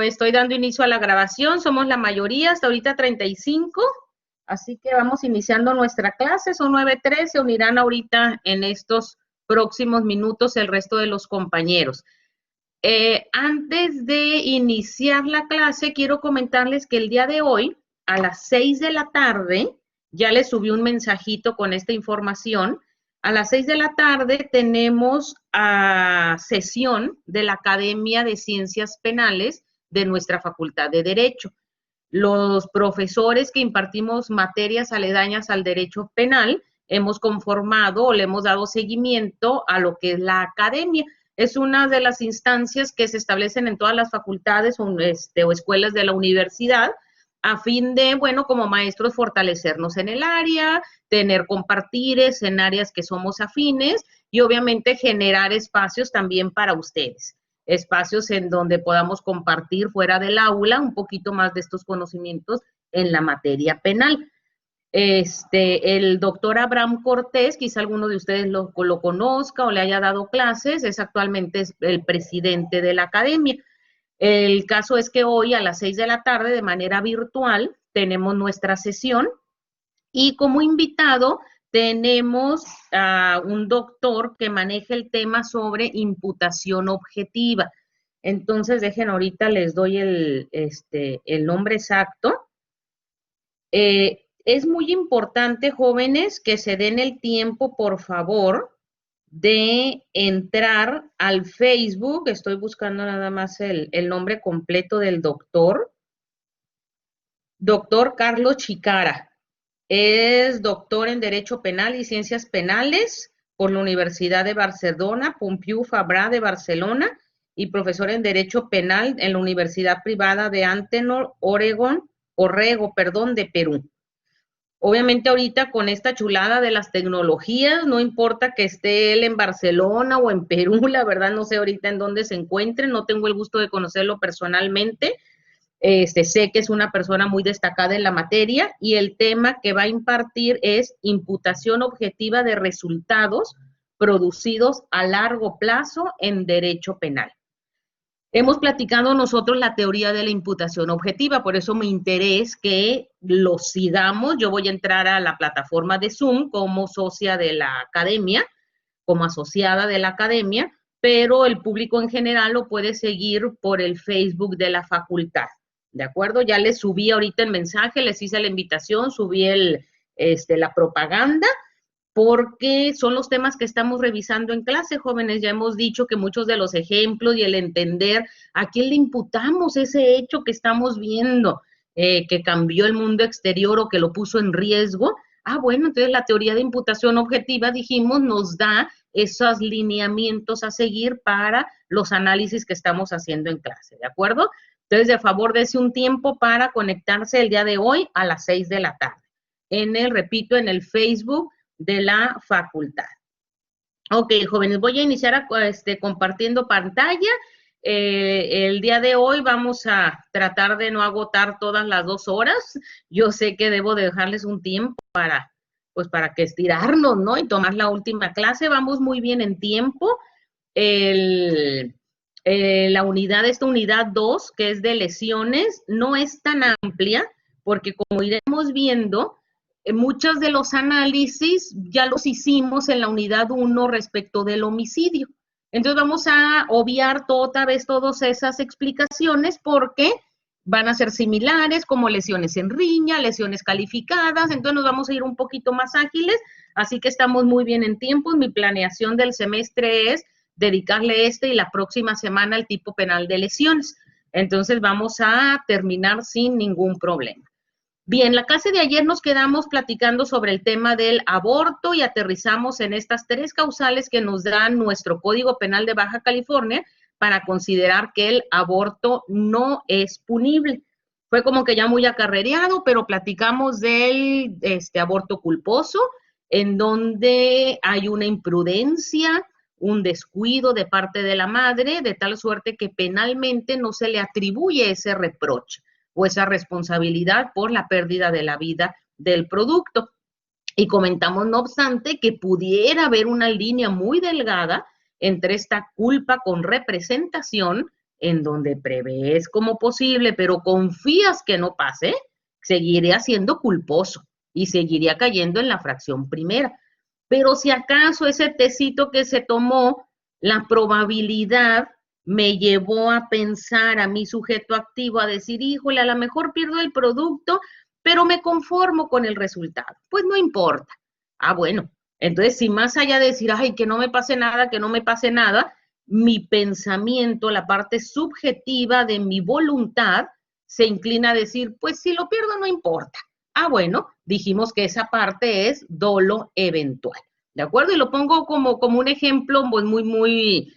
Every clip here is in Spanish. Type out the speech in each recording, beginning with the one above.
Estoy dando inicio a la grabación, somos la mayoría, hasta ahorita 35, así que vamos iniciando nuestra clase, son 9:03, se unirán ahorita en estos próximos minutos el resto de los compañeros. Antes de iniciar la clase, quiero comentarles que el día de hoy, a las 6 de la tarde, ya les subí un mensajito con esta información. A las 6 de la tarde tenemos sesión de la Academia de Ciencias Penales de nuestra Facultad de Derecho. Los profesores que impartimos materias aledañas al derecho penal hemos conformado o le hemos dado seguimiento a lo que es la academia. Es una de las instancias que se establecen en todas las facultades o escuelas de la universidad a fin de, bueno, como maestros fortalecernos en el área, tener compartires en áreas que somos afines y obviamente generar espacios también para ustedes, espacios en donde podamos compartir fuera del aula un poquito más de estos conocimientos en la materia penal. El doctor Abraham Cortés, quizá alguno de ustedes lo conozca o le haya dado clases, es actualmente el presidente de la academia. El caso es que hoy a las 6 de la tarde, de manera virtual, tenemos nuestra sesión y como invitado tenemos a un doctor que maneja el tema sobre imputación objetiva. Entonces, dejen, ahorita les doy el nombre exacto. Es muy importante, jóvenes, que se den el tiempo, por favor, de entrar al Facebook. Estoy buscando nada más el nombre completo del doctor. Doctor Carlos Chicara. Es doctor en Derecho Penal y Ciencias Penales por la Universidad de Barcelona, Pompeu Fabra de Barcelona, y profesor en Derecho Penal en la Universidad Privada de Antenor, Orrego, de Perú. Obviamente ahorita con esta chulada de las tecnologías, no importa que esté él en Barcelona o en Perú, la verdad no sé ahorita en dónde se encuentre, no tengo el gusto de conocerlo personalmente. Sé que es una persona muy destacada en la materia y el tema que va a impartir es imputación objetiva de resultados producidos a largo plazo en derecho penal. Hemos platicado nosotros la teoría de la imputación objetiva, por eso me interesa que lo sigamos. Yo voy a entrar a la plataforma de Zoom como socia de la academia, como asociada de la academia, pero el público en general lo puede seguir por el Facebook de la facultad. ¿De acuerdo? Ya les subí ahorita el mensaje, les hice la invitación, subí la propaganda, porque son los temas que estamos revisando en clase, jóvenes. Ya hemos dicho que muchos de los ejemplos y el entender a quién le imputamos ese hecho que estamos viendo, que cambió el mundo exterior o que lo puso en riesgo. Bueno, entonces la teoría de imputación objetiva, dijimos, nos da esos lineamientos a seguir para los análisis que estamos haciendo en clase, ¿de acuerdo? Entonces, de favor, dése un tiempo para conectarse el día de hoy a las 6 de la tarde. Repito, en el Facebook de la facultad. Ok, jóvenes, voy a iniciar compartiendo pantalla. El día de hoy vamos a tratar de no agotar todas las 2 horas. Yo sé que debo dejarles un tiempo para que estirarnos, ¿no? Y tomar la última clase. Vamos muy bien en tiempo. La unidad, esta unidad 2, que es de lesiones, no es tan amplia, porque como iremos viendo, muchos de los análisis ya los hicimos en la unidad 1 respecto del homicidio. Entonces vamos a obviar otra vez todas esas explicaciones porque van a ser similares, como lesiones en riña, lesiones calificadas. Entonces nos vamos a ir un poquito más ágiles, así que estamos muy bien en tiempos. Mi planeación del semestre es dedicarle y la próxima semana al tipo penal de lesiones. Entonces vamos a terminar sin ningún problema. Bien, la clase de ayer nos quedamos platicando sobre el tema del aborto y aterrizamos en estas 3 causales que nos dan nuestro Código Penal de Baja California para considerar que el aborto no es punible. Fue como que ya muy acarrereado, pero platicamos del aborto culposo, en donde hay una imprudencia, un descuido de parte de la madre, de tal suerte que penalmente no se le atribuye ese reproche o esa responsabilidad por la pérdida de la vida del producto. Y comentamos, no obstante, que pudiera haber una línea muy delgada entre esta culpa con representación en donde prevés como posible, pero confías que no pase, seguiría siendo culposo y seguiría cayendo en la fracción primera. Pero si acaso ese tecito que se tomó, la probabilidad me llevó a pensar a mi sujeto activo, a decir, híjole, a lo mejor pierdo el producto, pero me conformo con el resultado. Pues no importa. Ah, bueno, entonces si más allá de decir, ay, que no me pase nada, que no me pase nada, mi pensamiento, la parte subjetiva de mi voluntad, se inclina a decir, pues si lo pierdo no importa. Ah, bueno, dijimos que esa parte es dolo eventual, ¿de acuerdo? Y lo pongo como un ejemplo pues muy,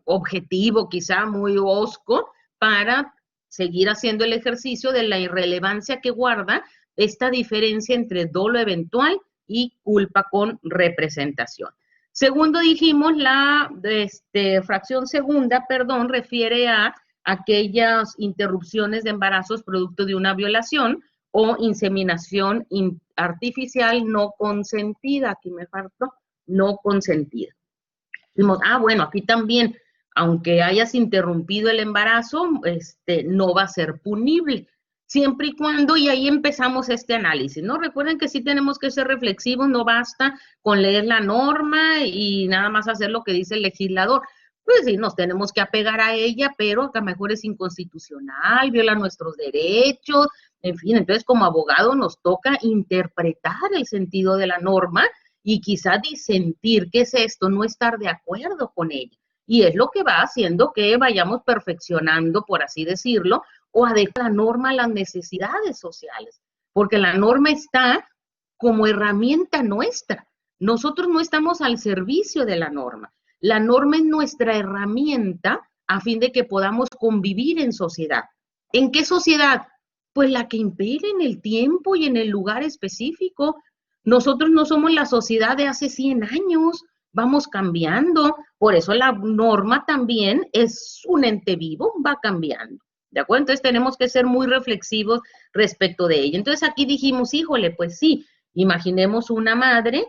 objetivo, quizá muy osco, para seguir haciendo el ejercicio de la irrelevancia que guarda esta diferencia entre dolo eventual y culpa con representación. Segundo, dijimos, la fracción segunda, perdón, refiere a aquellas interrupciones de embarazos producto de una violación o inseminación artificial no consentida. Aquí me faltó, no consentida. Dijimos, ah, bueno, aquí también, aunque hayas interrumpido el embarazo, no va a ser punible, siempre y cuando, y ahí empezamos este análisis, ¿no? Recuerden que sí tenemos que ser reflexivos, no basta con leer la norma y nada más hacer lo que dice el legislador. Pues sí, nos tenemos que apegar a ella, pero que a lo mejor es inconstitucional, viola nuestros derechos, en fin, entonces como abogado nos toca interpretar el sentido de la norma y quizá disentir, ¿qué es esto? No estar de acuerdo con ella. Y es lo que va haciendo que vayamos perfeccionando, por así decirlo, o adecuar la norma a las necesidades sociales, porque la norma está como herramienta nuestra. Nosotros no estamos al servicio de la norma. La norma es nuestra herramienta a fin de que podamos convivir en sociedad. ¿En qué sociedad? Pues la que impere en el tiempo y en el lugar específico. Nosotros no somos la sociedad de hace 100 años, vamos cambiando, por eso la norma también es un ente vivo, va cambiando, ¿de acuerdo? Entonces tenemos que ser muy reflexivos respecto de ella. Entonces aquí dijimos, híjole, pues sí, imaginemos una madre,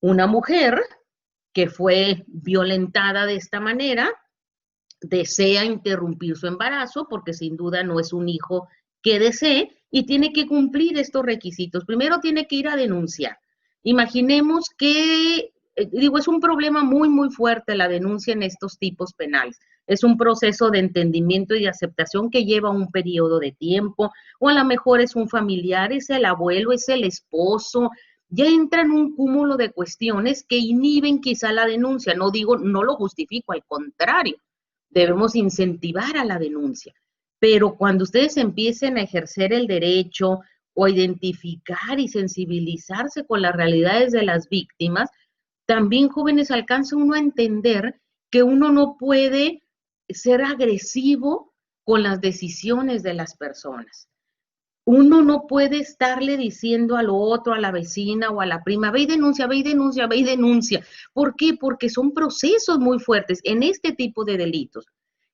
una mujer que fue violentada de esta manera, desea interrumpir su embarazo, porque sin duda no es un hijo que desee, y tiene que cumplir estos requisitos. Primero tiene que ir a denunciar. Imaginemos que, digo, es un problema muy fuerte la denuncia en estos tipos penales. Es un proceso de entendimiento y de aceptación que lleva un periodo de tiempo, o a lo mejor es un familiar, es el abuelo, es el esposo, ya entra en un cúmulo de cuestiones que inhiben quizá la denuncia. No digo, no lo justifico, al contrario, debemos incentivar a la denuncia. Pero cuando ustedes empiecen a ejercer el derecho o a identificar y sensibilizarse con las realidades de las víctimas, también jóvenes alcanza uno a entender que uno no puede ser agresivo con las decisiones de las personas. Uno no puede estarle diciendo a lo otro, a la vecina o a la prima, ve y denuncia, ve y denuncia, ve y denuncia. ¿Por qué? Porque son procesos muy fuertes en este tipo de delitos.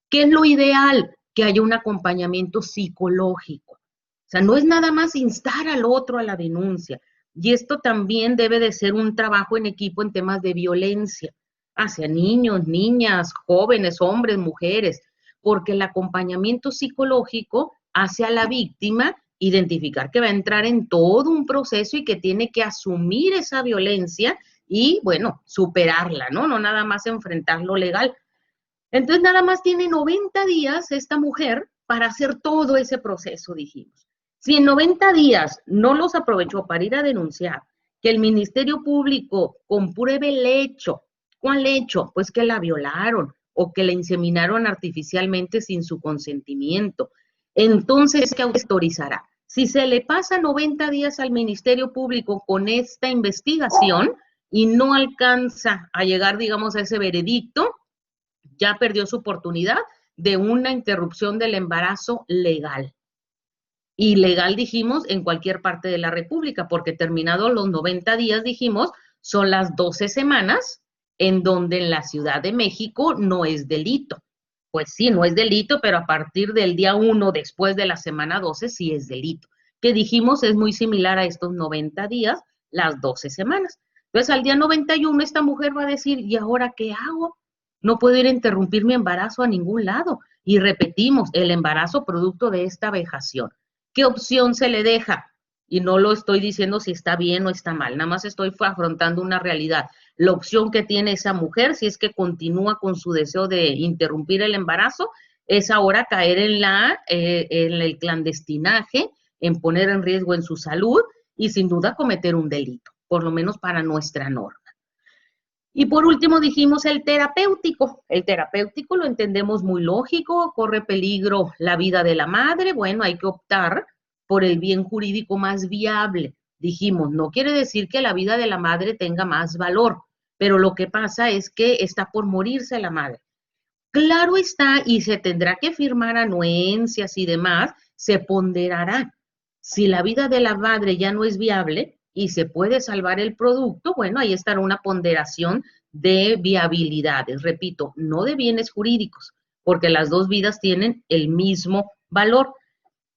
¿Qué es lo ideal? Que haya un acompañamiento psicológico. O sea, no es nada más instar al otro a la denuncia. Y esto también debe de ser un trabajo en equipo en temas de violencia hacia niños, niñas, jóvenes, hombres, mujeres, porque el acompañamiento psicológico hace a la víctima identificar que va a entrar en todo un proceso y que tiene que asumir esa violencia y, bueno, superarla, ¿no? No nada más enfrentar lo legal. Entonces, nada más tiene 90 días esta mujer para hacer todo ese proceso, dijimos. Si en 90 días no los aprovechó para ir a denunciar, que el Ministerio Público compruebe el hecho. ¿Cuál hecho? Pues que la violaron o que la inseminaron artificialmente sin su consentimiento. Entonces, ¿qué autorizará? Si se le pasa 90 días al Ministerio Público con esta investigación y no alcanza a llegar, digamos, a ese veredicto, ya perdió su oportunidad de una interrupción del embarazo legal. Y legal, dijimos, en cualquier parte de la República, porque terminados los 90 días, dijimos, son las 12 semanas en donde en la Ciudad de México no es delito. Pues sí, no es delito, pero a partir del día 1, después de la semana 12, sí es delito. Que dijimos es muy similar a estos 90 días, las 12 semanas. Entonces, al día 91, esta mujer va a decir, ¿y ahora qué hago? No puedo ir a interrumpir mi embarazo a ningún lado. Y repetimos, el embarazo producto de esta vejación. ¿Qué opción se le deja? Y no lo estoy diciendo si está bien o está mal, nada más estoy afrontando una realidad. La opción que tiene esa mujer, si es que continúa con su deseo de interrumpir el embarazo, es ahora caer en el clandestinaje, en poner en riesgo en su salud y sin duda cometer un delito, por lo menos para nuestra norma. Y por último dijimos el terapéutico. El terapéutico lo entendemos muy lógico, corre peligro la vida de la madre, bueno, hay que optar por el bien jurídico más viable. Dijimos, no quiere decir que la vida de la madre tenga más valor, pero lo que pasa es que está por morirse la madre. Claro está, y se tendrá que firmar anuencias y demás, se ponderará. Si la vida de la madre ya no es viable y se puede salvar el producto, bueno, ahí estará una ponderación de viabilidades, repito, no de bienes jurídicos, porque las dos vidas tienen el mismo valor.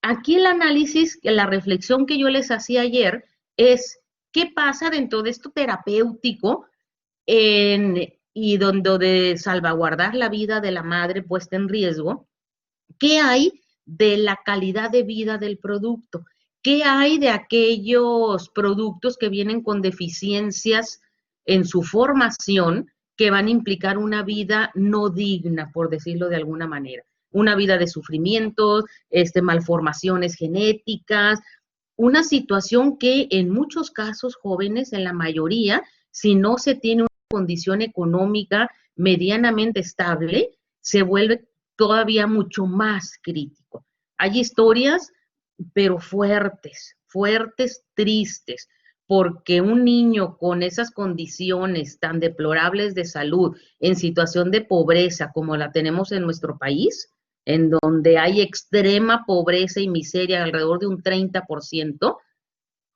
Aquí el análisis, la reflexión que yo les hacía ayer es, ¿qué pasa dentro de esto terapéutico y donde de salvaguardar la vida de la madre puesta en riesgo? ¿Qué hay de la calidad de vida del producto? ¿Qué hay de aquellos productos que vienen con deficiencias en su formación que van a implicar una vida no digna, por decirlo de alguna manera? Una vida de sufrimientos, malformaciones genéticas, una situación que en muchos casos jóvenes, en la mayoría, si no se tiene una condición económica medianamente estable, se vuelve todavía mucho más crítico. Hay historias, pero fuertes, fuertes, tristes, porque un niño con esas condiciones tan deplorables de salud, en situación de pobreza como la tenemos en nuestro país, en donde hay extrema pobreza y miseria alrededor de un 30%,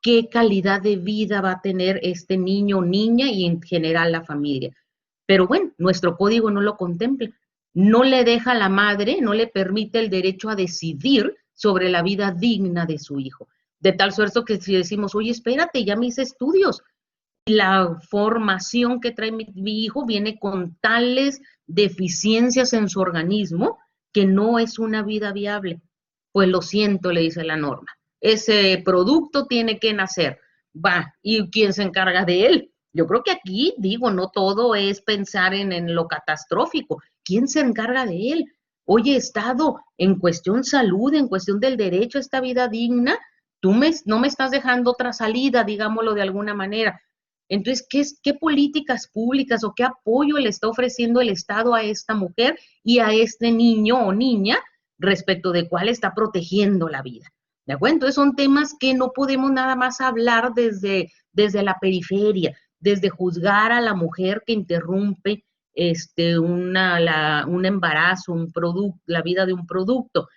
¿qué calidad de vida va a tener este niño o niña y en general la familia? Pero bueno, nuestro código no lo contempla. No le deja a la madre, no le permite el derecho a decidir sobre la vida digna de su hijo. De tal suerte que si decimos, oye, espérate, ya me hice estudios, la formación que trae mi hijo viene con tales deficiencias en su organismo que no es una vida viable. Pues lo siento, le dice la norma. Ese producto tiene que nacer. Va, ¿y quién se encarga de él? Yo creo que aquí, digo, no todo es pensar en lo catastrófico. ¿Quién se encarga de él? Oye, Estado, en cuestión salud, en cuestión del derecho a esta vida digna, no me estás dejando otra salida, digámoslo de alguna manera. Entonces, ¿qué políticas públicas o qué apoyo le está ofreciendo el Estado a esta mujer y a este niño o niña respecto de cuál está protegiendo la vida? ¿De acuerdo? Entonces, son temas que no podemos nada más hablar desde la periferia, desde juzgar a la mujer que interrumpe un embarazo, la vida de un producto,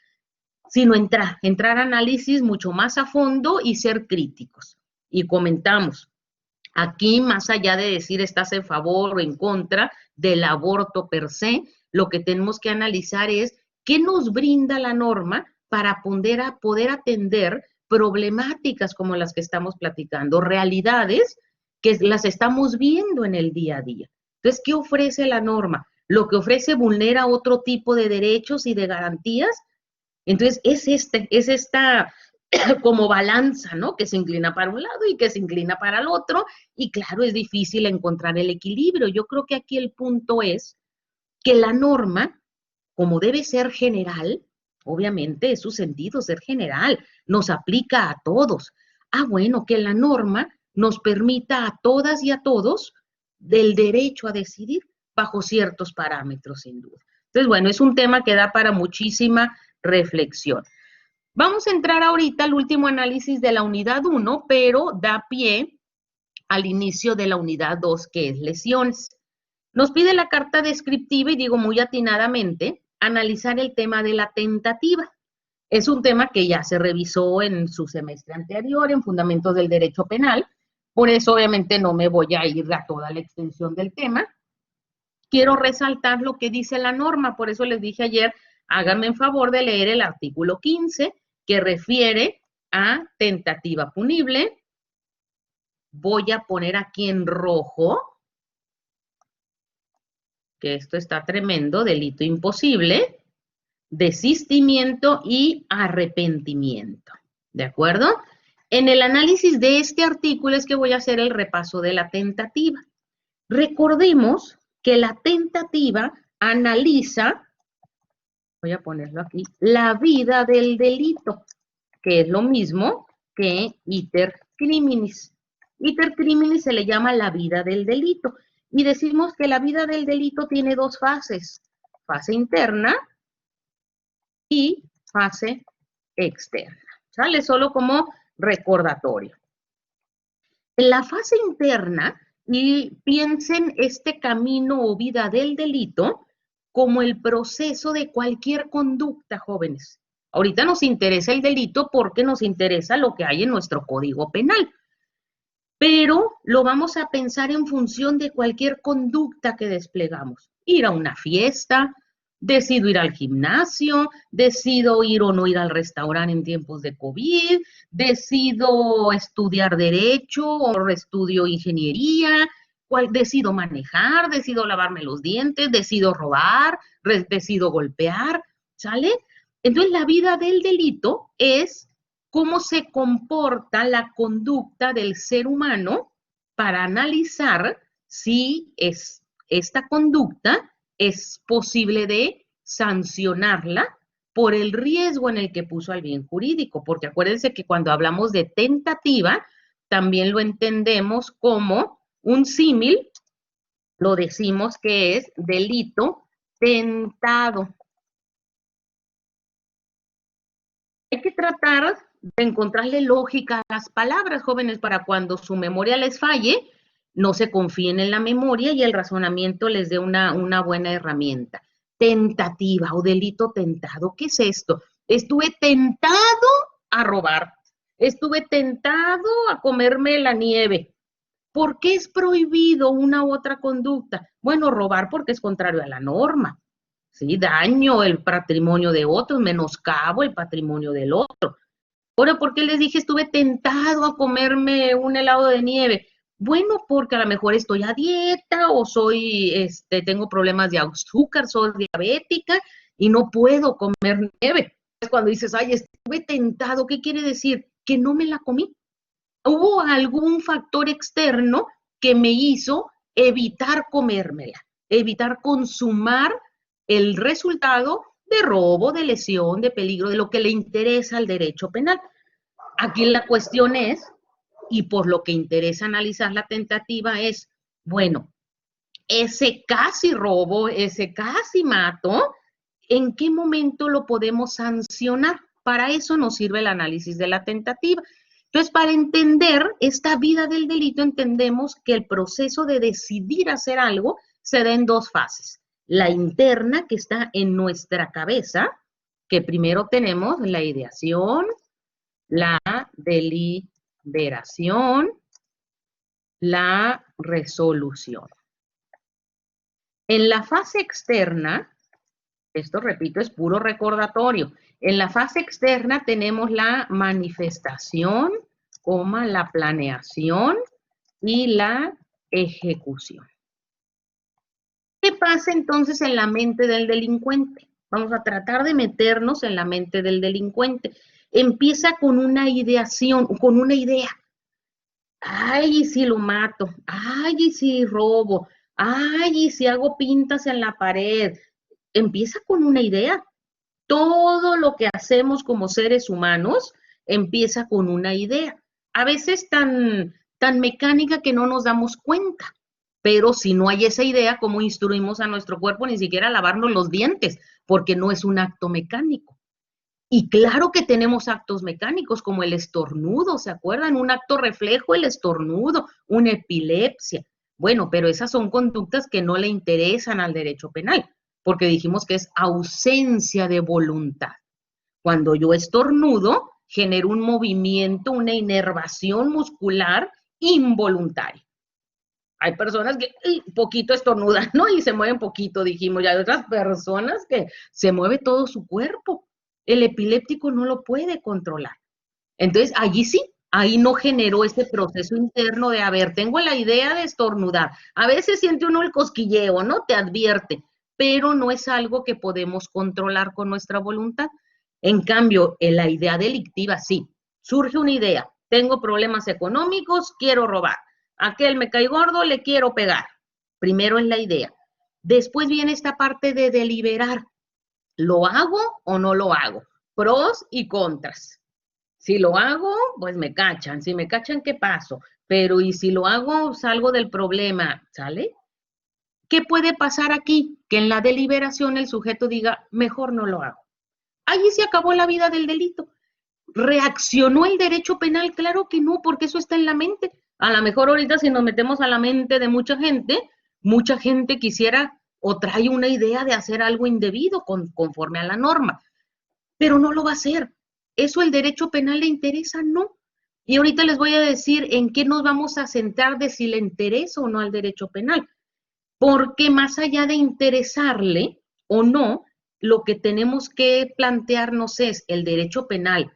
sino entrar a análisis mucho más a fondo y ser críticos. Y comentamos, aquí, más allá de decir estás en favor o en contra del aborto per se, lo que tenemos que analizar es qué nos brinda la norma para poder atender problemáticas como las que estamos platicando, realidades que las estamos viendo en el día a día. Entonces, ¿qué ofrece la norma? Lo que ofrece vulnera otro tipo de derechos y de garantías. Entonces, es esta como balanza, ¿no? Que se inclina para un lado y que se inclina para el otro, y claro, es difícil encontrar el equilibrio. Yo creo que aquí el punto es que la norma, como debe ser general, obviamente es su sentido ser general, nos aplica a todos. Ah, bueno, que la norma nos permita a todas y a todos del derecho a decidir bajo ciertos parámetros, sin duda. Entonces, bueno, es un tema que da para muchísima reflexión. Vamos a entrar ahorita al último análisis de la unidad 1, pero da pie al inicio de la unidad 2, que es lesiones. Nos pide la carta descriptiva, y digo muy atinadamente, analizar el tema de la tentativa. Es un tema que ya se revisó en su semestre anterior, en Fundamentos del Derecho Penal, por eso obviamente no me voy a ir a toda la extensión del tema. Quiero resaltar lo que dice la norma, por eso les dije ayer, háganme en favor de leer el artículo 15, que refiere a tentativa punible. Voy a poner aquí en rojo que esto está tremendo, delito imposible, desistimiento y arrepentimiento. ¿De acuerdo? En el análisis de este artículo es que voy a hacer el repaso de la tentativa. Recordemos que la tentativa analiza, voy a ponerlo aquí, la vida del delito, que es lo mismo que iter criminis. Iter criminis se le llama la vida del delito. Y decimos que la vida del delito tiene dos fases, fase interna y fase externa. ¿Sale? Solo como recordatorio. En la fase interna, y piensen este camino o vida del delito como el proceso de cualquier conducta, jóvenes. Ahorita nos interesa el delito porque nos interesa lo que hay en nuestro Código Penal, pero lo vamos a pensar en función de cualquier conducta que desplegamos. Ir a una fiesta, decido ir al gimnasio, decido ir o no ir al restaurante en tiempos de COVID, decido estudiar derecho o estudio ingeniería, decido manejar, decido lavarme los dientes, decido robar, decido golpear, ¿sale? Entonces la vida del delito es cómo se comporta la conducta del ser humano para analizar si esta conducta es posible de sancionarla por el riesgo en el que puso al bien jurídico, porque acuérdense que cuando hablamos de tentativa, también lo entendemos como un símil, lo decimos que es delito tentado. Hay que tratar de encontrarle lógica a las palabras, jóvenes, para cuando su memoria les falle, no se confíen en la memoria y el razonamiento les dé una buena herramienta. Tentativa o delito tentado, ¿qué es esto? Estuve tentado a robar, estuve tentado a comerme la nieve. ¿Por qué es prohibido una u otra conducta? Bueno, robar porque es contrario a la norma. ¿Sí? Daño el patrimonio de otros, menoscabo el patrimonio del otro. Ahora, ¿por qué les dije estuve tentado a comerme un helado de nieve? Bueno, porque a lo mejor estoy a dieta o tengo problemas de azúcar, soy diabética y no puedo comer nieve. Es cuando dices, ay, estuve tentado, ¿qué quiere decir? Que no me la comí. Hubo algún factor externo que me hizo evitar comérmela, evitar consumar el resultado de robo, de lesión, de peligro, de lo que le interesa al derecho penal. Aquí la cuestión es, y por lo que interesa analizar la tentativa es, bueno, ese casi robo, ese casi mato, ¿en qué momento lo podemos sancionar? Para eso nos sirve el análisis de la tentativa. Entonces, para entender esta vida del delito, entendemos que el proceso de decidir hacer algo se da en dos fases. La interna, que está en nuestra cabeza, que primero tenemos la ideación, la deliberación, la resolución. En la fase externa, esto repito, es puro recordatorio. En la fase externa tenemos la manifestación, la planeación y la ejecución. ¿Qué pasa entonces en la mente del delincuente? Vamos a tratar de meternos en la mente del delincuente. Empieza con una ideación, con una idea. Ay, y si lo mato, ay, y si robo, ay, y si hago pintas en la pared. Empieza con una idea. Todo lo que hacemos como seres humanos empieza con una idea. A veces tan mecánica que no nos damos cuenta. Pero si no hay esa idea, ¿cómo instruimos a nuestro cuerpo? Ni siquiera lavarnos los dientes, porque no es un acto mecánico. Y claro que tenemos actos mecánicos como el estornudo, ¿se acuerdan? Un acto reflejo, el estornudo, una epilepsia. Bueno, pero esas son conductas que no le interesan al derecho penal, porque dijimos que es ausencia de voluntad. Cuando yo estornudo, genero un movimiento, una inervación muscular involuntaria. Hay personas que poquito estornudan, ¿no? Y se mueven poquito, dijimos. Y hay otras personas que se mueve todo su cuerpo. El epiléptico no lo puede controlar. Entonces, allí sí, ahí no generó ese proceso interno de, a ver, tengo la idea de estornudar. A veces siente uno el cosquilleo, ¿no? Te advierte, pero no es algo que podemos controlar con nuestra voluntad. En cambio, en la idea delictiva, sí, surge una idea, tengo problemas económicos, quiero robar. Aquel me cae gordo, le quiero pegar. Primero es la idea. Después viene esta parte de deliberar. ¿Lo hago o no lo hago? Pros y contras. Si lo hago, pues me cachan. Si me cachan, ¿qué paso? Pero ¿y si lo hago, salgo del problema? ¿Sale? ¿Qué puede pasar aquí? Que en la deliberación el sujeto diga, mejor no lo hago. Allí se acabó la vida del delito. ¿Reaccionó el derecho penal? Claro que no, porque eso está en la mente. A lo mejor ahorita si nos metemos a la mente de mucha gente quisiera o trae una idea de hacer algo indebido conforme a la norma, pero no lo va a hacer. ¿Eso el derecho penal le interesa? No. Y ahorita les voy a decir en qué nos vamos a centrar de si le interesa o no al derecho penal. Porque más allá de interesarle o no, lo que tenemos que plantearnos es el derecho penal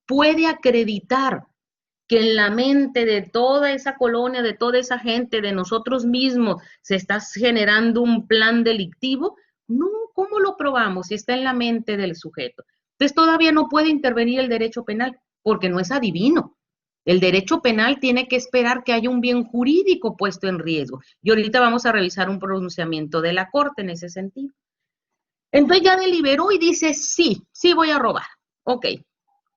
puede acreditar que en la mente de toda esa colonia, de toda esa gente, de nosotros mismos, se está generando un plan delictivo. No, ¿cómo lo probamos si está en la mente del sujeto? Entonces todavía no puede intervenir el derecho penal porque no es adivino. El derecho penal tiene que esperar que haya un bien jurídico puesto en riesgo. Y ahorita vamos a revisar un pronunciamiento de la Corte en ese sentido. Entonces ya deliberó y dice, sí, sí voy a robar. Ok,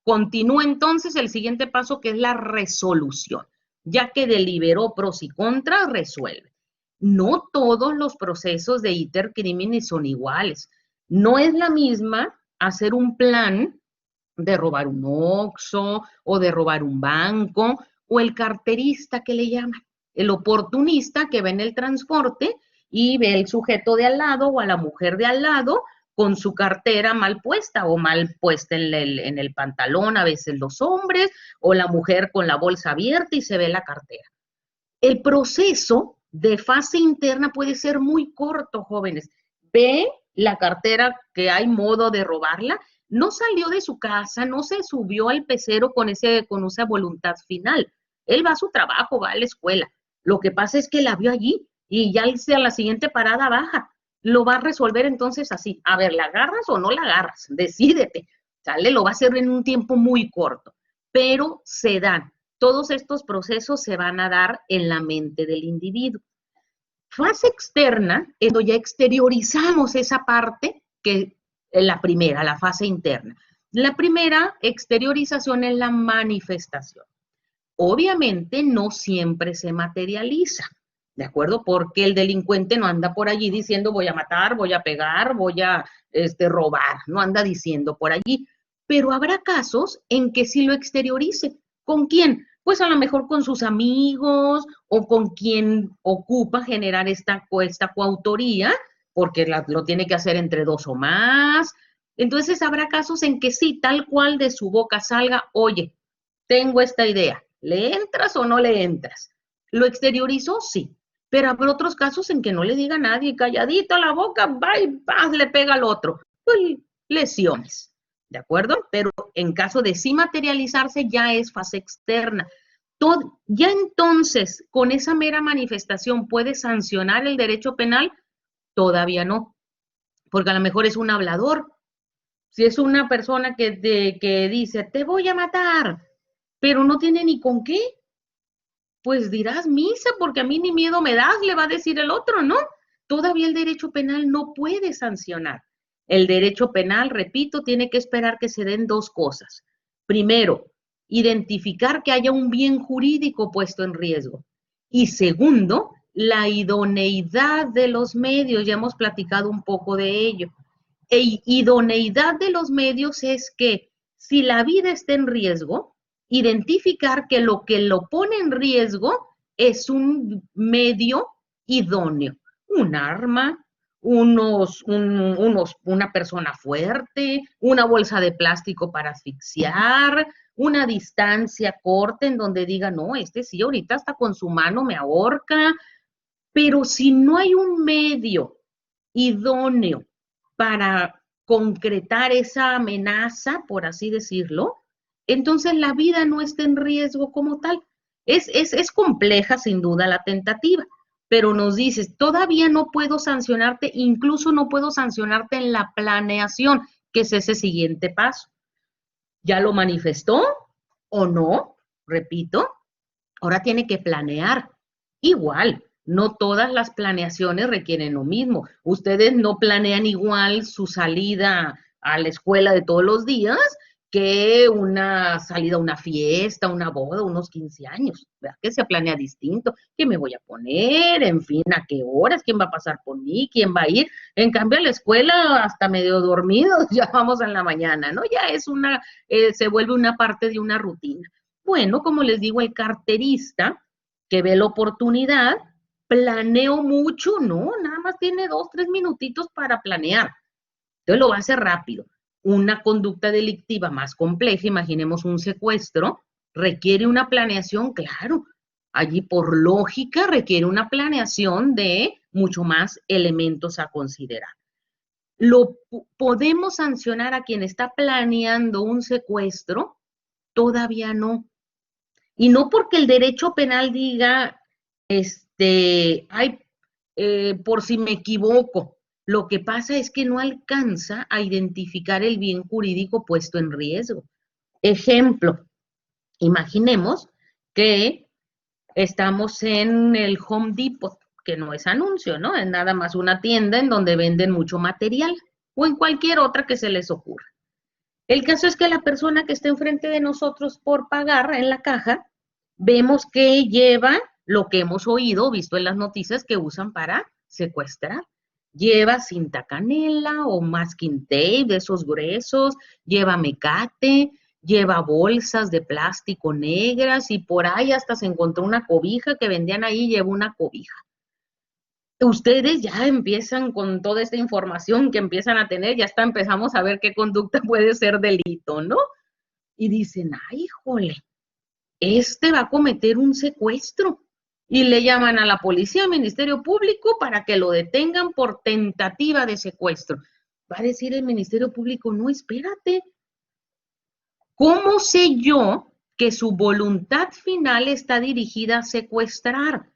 continúa entonces el siguiente paso que es la resolución. Ya que deliberó pros y contras, resuelve. No todos los procesos de iter criminis son iguales. No es la misma hacer un plan de robar un Oxxo o de robar un banco, o el carterista que le llaman, el oportunista que ve en el transporte y ve el sujeto de al lado o a la mujer de al lado con su cartera mal puesta o mal puesta en el pantalón, a veces los hombres, o la mujer con la bolsa abierta y se ve la cartera. El proceso de fase interna puede ser muy corto, jóvenes. Ve la cartera que hay modo de robarla, no salió de su casa, no se subió al pecero con esa voluntad final. Él va a su trabajo, va a la escuela. Lo que pasa es que la vio allí y ya a la siguiente parada baja. Lo va a resolver entonces así. A ver, ¿la agarras o no la agarras? Decídete. ¿Sale? Lo va a hacer en un tiempo muy corto, pero se dan. Todos estos procesos se van a dar en la mente del individuo. Fase externa es cuando ya exteriorizamos esa parte que es la primera, la fase interna. La primera exteriorización es la manifestación. Obviamente no siempre se materializa, ¿de acuerdo? Porque el delincuente no anda por allí diciendo voy a matar, voy a pegar, voy a robar, no anda diciendo por allí. Pero habrá casos en que sí lo exteriorice. ¿Con quién? Pues a lo mejor con sus amigos o con quien ocupa generar esta coautoría, porque lo tiene que hacer entre dos o más. Entonces habrá casos en que sí, tal cual de su boca salga, oye, tengo esta idea, ¿le entras o no le entras? ¿Lo exteriorizó? Sí. Pero habrá otros casos en que no le diga a nadie, calladito la boca, va y paz, le pega al otro. Pues lesiones, ¿de acuerdo? Pero en caso de sí materializarse, ya es fase externa. Ya entonces, con esa mera manifestación, ¿puede sancionar el derecho penal? Todavía no, porque a lo mejor es un hablador. Si es una persona que dice, te voy a matar, pero no tiene ni con qué, pues dirás misa, porque a mí ni miedo me das, le va a decir el otro, ¿no? Todavía el derecho penal no puede sancionar. El derecho penal, repito, tiene que esperar que se den dos cosas. Primero, identificar que haya un bien jurídico puesto en riesgo. Y segundo, la idoneidad de los medios, ya hemos platicado un poco de ello. Idoneidad de los medios es que si la vida está en riesgo, identificar que lo pone en riesgo es un medio idóneo, un arma, una persona fuerte, una bolsa de plástico para asfixiar, una distancia corta en donde diga, no, sí, ahorita hasta con su mano me ahorca, pero si no hay un medio idóneo para concretar esa amenaza, por así decirlo, entonces la vida no está en riesgo como tal. Es compleja sin duda la tentativa, pero nos dices, todavía no puedo sancionarte, incluso no puedo sancionarte en la planeación, que es ese siguiente paso. ¿Ya lo manifestó o no? Repito, ahora tiene que planear. Igual, no todas las planeaciones requieren lo mismo. Ustedes no planean igual su salida a la escuela de todos los días que una salida a una fiesta, una boda, unos 15 años, ¿verdad? Que se planea distinto, qué me voy a poner, en fin, a qué horas, quién va a pasar por mí, quién va a ir. En cambio, a la escuela, hasta medio dormidos, ya vamos en la mañana, ¿no? Ya es se vuelve una parte de una rutina. Bueno, como les digo, el carterista que ve la oportunidad, planeo mucho, no, nada más tiene 2, 3 minutitos para planear. Entonces lo va a hacer rápido. Una conducta delictiva más compleja, imaginemos un secuestro, requiere una planeación, claro. Allí por lógica requiere una planeación de mucho más elementos a considerar. ¿Lo podemos sancionar a quien está planeando un secuestro? Todavía no. Y no porque el derecho penal diga, ay, por si me equivoco. Lo que pasa es que no alcanza a identificar el bien jurídico puesto en riesgo. Ejemplo, imaginemos que estamos en el Home Depot, que no es anuncio, ¿no? Es nada más una tienda en donde venden mucho material o en cualquier otra que se les ocurra. El caso es que la persona que está enfrente de nosotros por pagar en la caja, vemos que lleva lo que hemos oído, visto en las noticias que usan para secuestrar. Lleva cinta canela o masking tape de esos gruesos, lleva mecate, lleva bolsas de plástico negras y por ahí hasta se encontró una cobija que vendían ahí, lleva una cobija. Ustedes ya empiezan con toda esta información que empiezan a tener, ya hasta empezamos a ver qué conducta puede ser delito, ¿no? Y dicen, ay, híjole, este va a cometer un secuestro. Y le llaman a la policía, al Ministerio Público, para que lo detengan por tentativa de secuestro. Va a decir el Ministerio Público, no, espérate. ¿Cómo sé yo que su voluntad final está dirigida a secuestrar?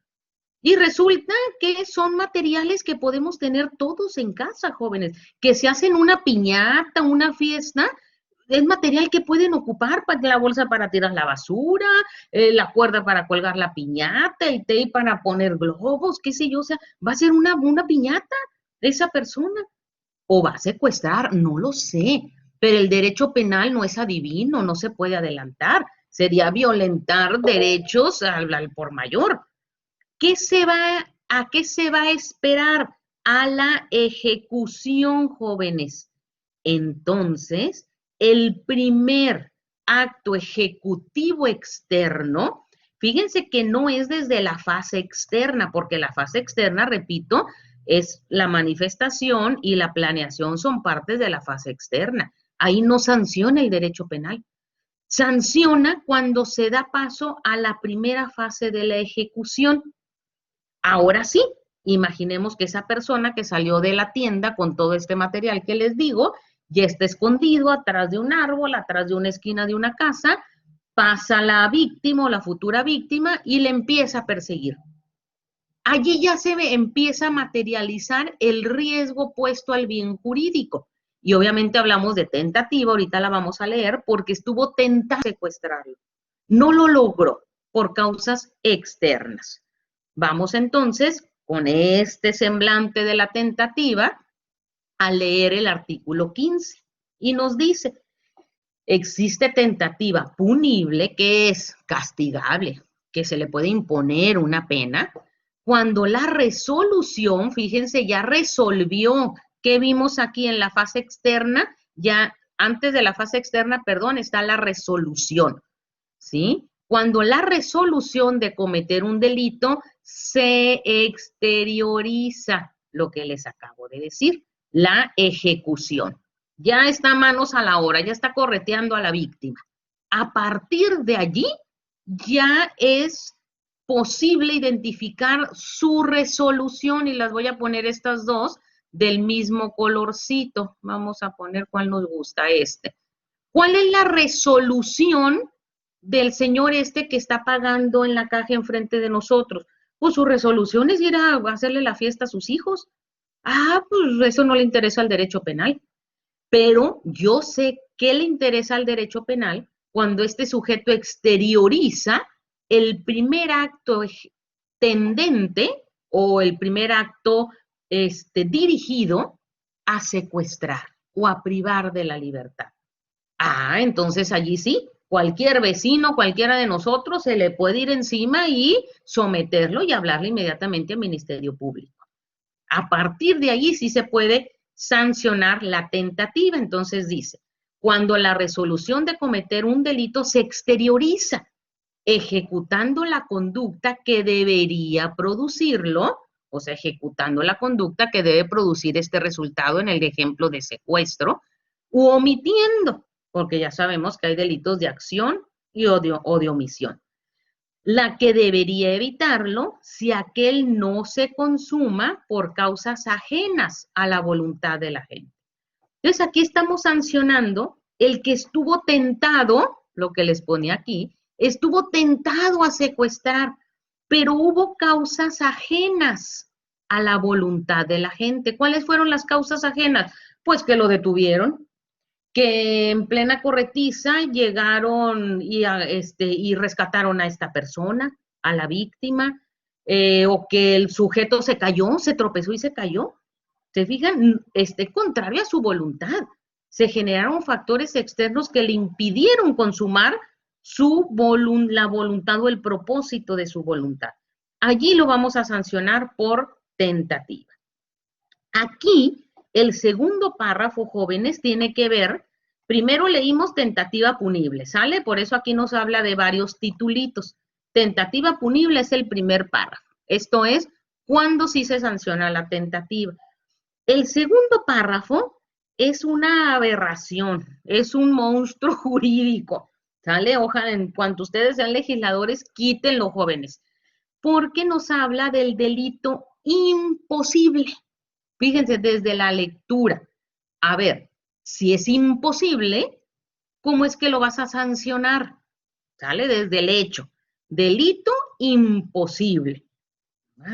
Y resulta que son materiales que podemos tener todos en casa, jóvenes, que se hacen una piñata, una fiesta, es material que pueden ocupar para la bolsa para tirar la basura, la cuerda para colgar la piñata, el tape para poner globos, qué sé yo, o sea, va a ser una piñata esa persona o va a secuestrar, no lo sé, pero el derecho penal no es adivino, no se puede adelantar, sería violentar derechos al por mayor. ¿A qué se va a esperar? A la ejecución, jóvenes. Entonces, el primer acto ejecutivo externo, fíjense que no es desde la fase externa, porque la fase externa, repito, es la manifestación y la planeación son partes de la fase externa. Ahí no sanciona el derecho penal. Sanciona cuando se da paso a la primera fase de la ejecución. Ahora sí, imaginemos que esa persona que salió de la tienda con todo este material que les digo, ya está escondido atrás de un árbol, atrás de una esquina de una casa, pasa la víctima o la futura víctima y le empieza a perseguir. Allí ya empieza a materializar el riesgo puesto al bien jurídico. Y obviamente hablamos de tentativa, ahorita la vamos a leer, porque estuvo tentado secuestrarlo. No lo logró por causas externas. Vamos entonces, con este semblante de la tentativa, a leer el artículo 15 y nos dice, existe tentativa punible que es castigable, que se le puede imponer una pena, cuando la resolución, fíjense, ya resolvió, ¿qué vimos aquí en la fase externa? Ya antes de la fase externa, perdón, está la resolución, ¿sí? Cuando la resolución de cometer un delito se exterioriza, lo que les acabo de decir, la ejecución. Ya está manos a la obra, ya está correteando a la víctima. A partir de allí, ya es posible identificar su resolución y las voy a poner estas dos del mismo colorcito. Vamos a poner cuál nos gusta este. ¿Cuál es la resolución del señor este que está pagando en la caja enfrente de nosotros? Pues su resolución es ir a hacerle la fiesta a sus hijos. Ah, pues eso no le interesa al derecho penal. Pero yo sé qué le interesa al derecho penal cuando este sujeto exterioriza el primer acto tendente o el primer acto dirigido a secuestrar o a privar de la libertad. Ah, entonces allí sí, cualquier vecino, cualquiera de nosotros se le puede ir encima y someterlo y hablarle inmediatamente al Ministerio Público. A partir de allí sí se puede sancionar la tentativa. Entonces dice, cuando la resolución de cometer un delito se exterioriza, ejecutando la conducta que debería producirlo, o sea, ejecutando la conducta que debe producir este resultado en el ejemplo de secuestro, u omitiendo, porque ya sabemos que hay delitos de acción y o de omisión. La que debería evitarlo si aquel no se consuma por causas ajenas a la voluntad de la gente. Entonces aquí estamos sancionando el que estuvo tentado, lo que les pone aquí, estuvo tentado a secuestrar, pero hubo causas ajenas a la voluntad de la gente. ¿Cuáles fueron las causas ajenas? Pues que lo detuvieron, que en plena corretiza llegaron y rescataron a esta persona, a la víctima, o que el sujeto se cayó, se tropezó y se cayó. ¿Se fijan? Contrario a su voluntad. Se generaron factores externos que le impidieron consumar la voluntad o el propósito de su voluntad. Allí lo vamos a sancionar por tentativa. Aquí, el segundo párrafo, jóvenes, tiene que ver, primero leímos tentativa punible, ¿sale? Por eso aquí nos habla de varios titulitos. Tentativa punible es el primer párrafo. Esto es, cuando sí se sanciona la tentativa. El segundo párrafo es una aberración, es un monstruo jurídico, ¿sale? Ojalá, en cuanto ustedes sean legisladores, quítenlo, jóvenes, porque nos habla del delito imposible. Fíjense, desde la lectura. A ver, si es imposible, ¿cómo es que lo vas a sancionar? ¿Sale? Desde el hecho. Delito imposible.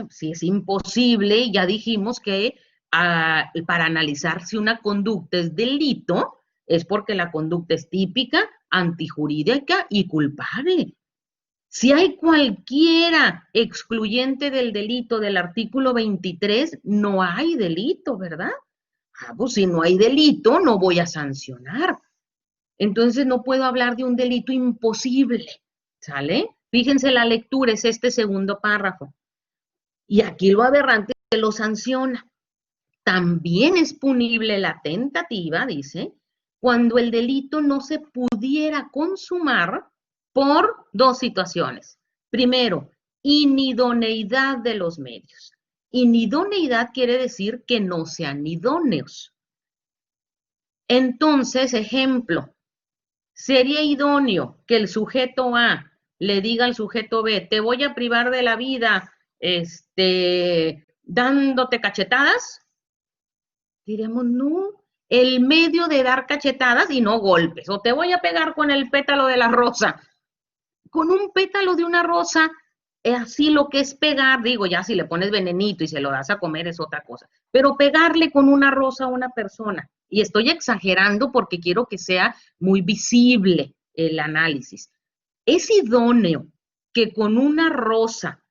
Si es imposible, ya dijimos que para analizar si una conducta es delito, es porque la conducta es típica, antijurídica y culpable. Si hay cualquiera excluyente del delito del artículo 23, no hay delito, ¿verdad? Ah, pues si no hay delito, no voy a sancionar. Entonces no puedo hablar de un delito imposible, ¿sale? Fíjense, la lectura es este segundo párrafo. Y aquí lo aberrante es que lo sanciona. También es punible la tentativa, dice, cuando el delito no se pudiera consumar por dos situaciones. Primero, inidoneidad de los medios. Inidoneidad quiere decir que no sean idóneos. Entonces, ejemplo, sería idóneo que el sujeto A le diga al sujeto B, te voy a privar de la vida, dándote cachetadas. Diremos, no, el medio de dar cachetadas y no golpes, o te voy a pegar con el pétalo de la rosa. Con un pétalo de una rosa, así lo que es pegar, digo, ya si le pones venenito y se lo das a comer es otra cosa, pero pegarle con una rosa a una persona, y estoy exagerando porque quiero que sea muy visible el análisis, es idóneo que con una rosa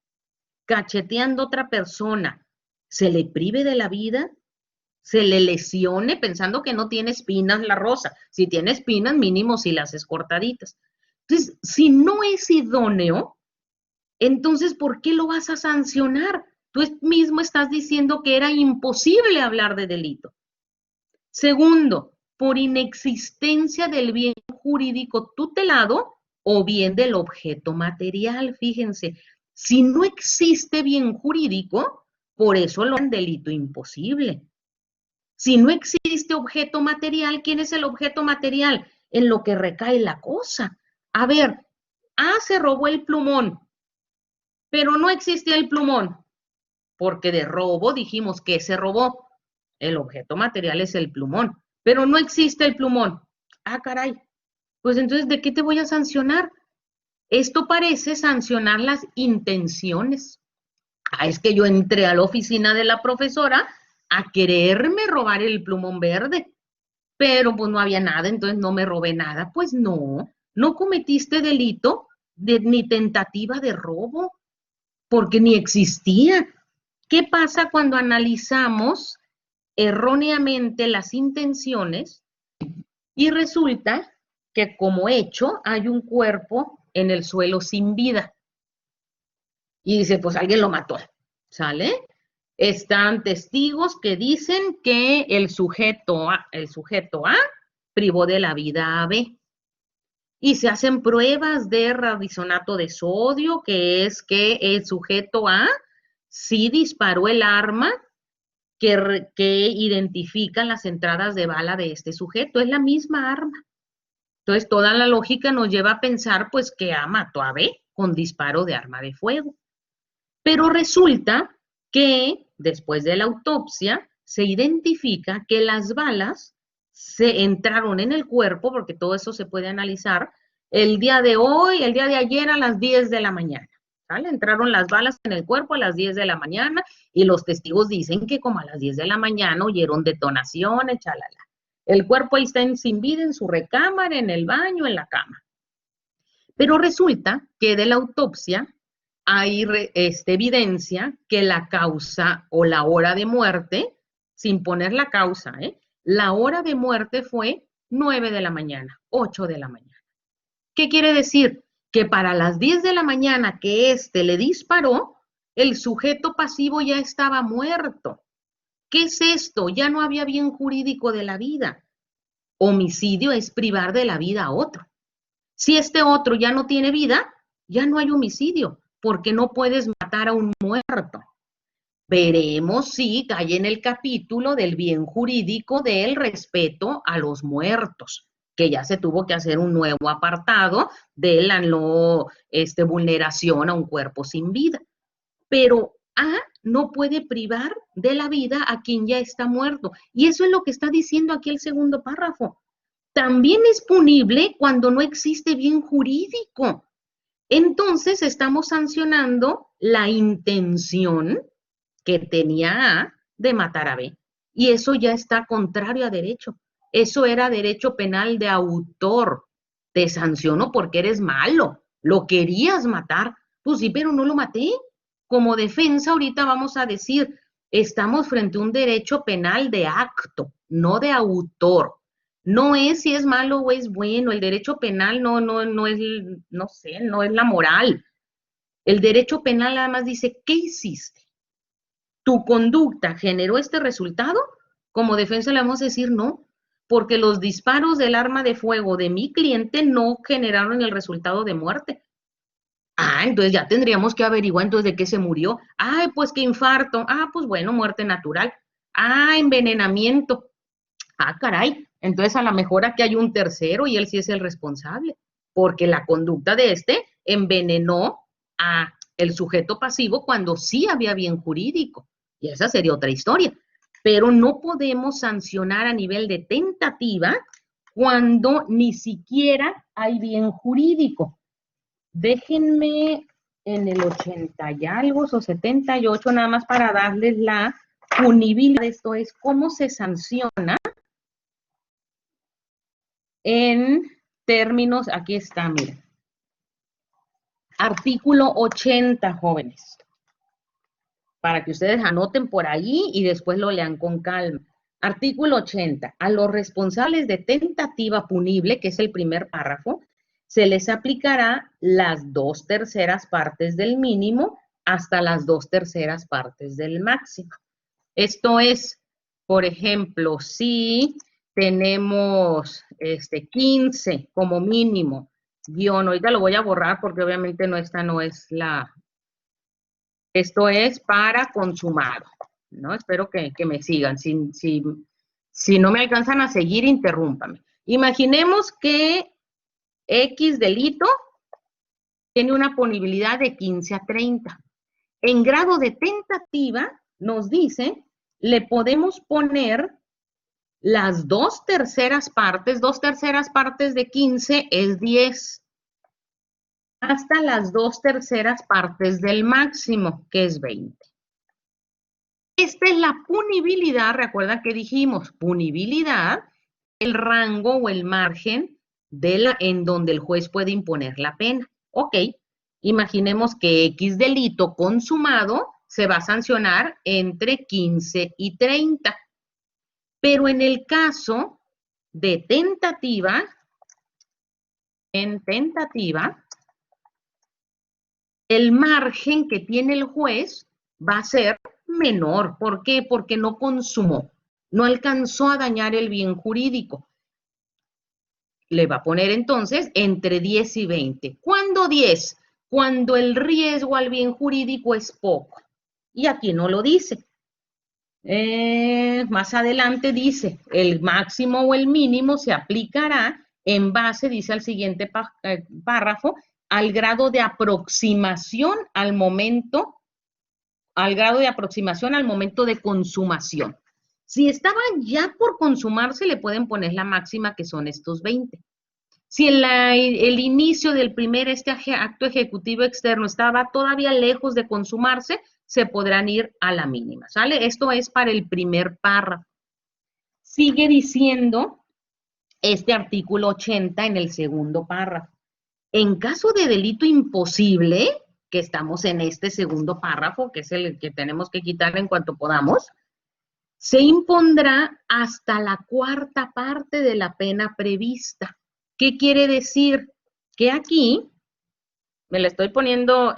cacheteando a otra persona se le prive de la vida, se le lesione pensando que no tiene espinas la rosa. Si tiene espinas, mínimo si las es cortaditas. Entonces, si no es idóneo, entonces, ¿por qué lo vas a sancionar? Tú mismo estás diciendo que era imposible hablar de delito. Segundo, por inexistencia del bien jurídico tutelado o bien del objeto material. Fíjense, si no existe bien jurídico, por eso lo han delito imposible. Si no existe objeto material, ¿quién es el objeto material? En lo que recae la cosa. A ver, se robó el plumón, pero no existía el plumón, porque de robo dijimos que se robó. El objeto material es el plumón, pero no existe el plumón. Caray, Pues entonces, ¿de qué te voy a sancionar? Esto parece sancionar las intenciones. Ah, es que yo entré a la oficina de la profesora a quererme robar el plumón verde, pero pues no había nada, entonces no me robé nada. Pues no cometiste delito ni tentativa de robo, porque ni existía. ¿Qué pasa cuando analizamos erróneamente las intenciones y resulta que como hecho hay un cuerpo en el suelo sin vida? Y dice, pues alguien lo mató, ¿sale? Están testigos que dicen que el sujeto A privó de la vida a B. Y se hacen pruebas de radisonato de sodio, que es que el sujeto A sí disparó el arma que identifican las entradas de bala de este sujeto. Es la misma arma. Entonces, toda la lógica nos lleva a pensar, pues, que A mató a B con disparo de arma de fuego. Pero resulta que después de la autopsia se identifica que las balas se entraron en el cuerpo, porque todo eso se puede analizar, el día de hoy, el día de ayer a las 10 de la mañana. ¿Vale? Entraron las balas en el cuerpo a las 10 de la mañana y los testigos dicen que como a las 10 de la mañana oyeron detonaciones, chalala. El cuerpo ahí está sin vida en su recámara, en el baño, en la cama. Pero resulta que de la autopsia hay evidencia que la causa o la hora de muerte, sin poner la causa, la hora de muerte fue 9 de la mañana, 8 de la mañana. ¿Qué quiere decir? Que para las 10 de la mañana que le disparó, el sujeto pasivo ya estaba muerto. ¿Qué es esto? Ya no había bien jurídico de la vida. Homicidio es privar de la vida a otro. Si este otro ya no tiene vida, ya no hay homicidio, porque no puedes matar a un muerto. Veremos si cae en el capítulo del bien jurídico del respeto a los muertos, que ya se tuvo que hacer un nuevo apartado de la no vulneración a un cuerpo sin vida. Pero A no puede privar de la vida a quien ya está muerto. Y eso es lo que está diciendo aquí el segundo párrafo. También es punible cuando no existe bien jurídico. Entonces estamos sancionando la intención que tenía A de matar a B. Y eso ya está contrario a derecho. Eso era derecho penal de autor. Te sanciono porque eres malo. Lo querías matar. Pues sí, pero no lo maté. Como defensa, ahorita vamos a decir, estamos frente a un derecho penal de acto, no de autor. No es si es malo o es bueno. El derecho penal no es, no sé, no es la moral. El derecho penal nada más dice, ¿qué hiciste? ¿Tu conducta generó este resultado? Como defensa le vamos a decir no, porque los disparos del arma de fuego de mi cliente no generaron el resultado de muerte. Ah, entonces ya tendríamos que averiguar entonces de qué se murió. Ay, pues que infarto. Ah, pues bueno, muerte natural. Ah, envenenamiento. Ah, caray. Entonces a lo mejor aquí hay un tercero y él sí es el responsable, porque la conducta de envenenó a el sujeto pasivo cuando sí había bien jurídico. Y esa sería otra historia. Pero no podemos sancionar a nivel de tentativa cuando ni siquiera hay bien jurídico. Déjenme en el 80 y algo o 78 nada más para darles la punibilidad. Esto es cómo se sanciona en términos, aquí está, miren. Artículo 80, jóvenes. Para que ustedes anoten por ahí y después lo lean con calma. Artículo 80. A los responsables de tentativa punible, que es el primer párrafo, se les aplicará las 2/3 partes del mínimo hasta las 2/3 partes del máximo. Esto es, por ejemplo, si tenemos 15 como mínimo, guión, ahorita lo voy a borrar porque obviamente esta no es la, esto es para consumado, ¿no? Espero que me sigan. Si no me alcanzan a seguir, interrúmpame. Imaginemos que X delito tiene una punibilidad de 15 a 30. En grado de tentativa, nos dice, le podemos poner Las 2/3 partes, 2/3 partes de 15 es 10. Hasta las 2/3 partes del máximo, que es 20. Esta es la punibilidad, recuerda que dijimos, punibilidad, el rango o el margen en donde el juez puede imponer la pena. Ok, imaginemos que X delito consumado se va a sancionar entre 15 y 30. Pero en el caso de tentativa, en tentativa, el margen que tiene el juez va a ser menor. ¿Por qué? Porque no consumó, no alcanzó a dañar el bien jurídico. Le va a poner entonces entre 10 y 20. ¿Cuándo 10? Cuando el riesgo al bien jurídico es poco. Y aquí no lo dice. Más adelante dice, el máximo o el mínimo se aplicará en base, dice al siguiente párrafo, al grado de aproximación al momento de consumación. Si estaban ya por consumarse, le pueden poner la máxima, que son estos 20. Si el inicio del primer acto ejecutivo externo estaba todavía lejos de consumarse, se podrán ir a la mínima, ¿sale? Esto es para el primer párrafo. Sigue diciendo este artículo 80 en el segundo párrafo. En caso de delito imposible, que estamos en este segundo párrafo, que es el que tenemos que quitar en cuanto podamos, se impondrá hasta la 1/4 parte de la pena prevista. ¿Qué quiere decir? Que aquí, me la estoy poniendo,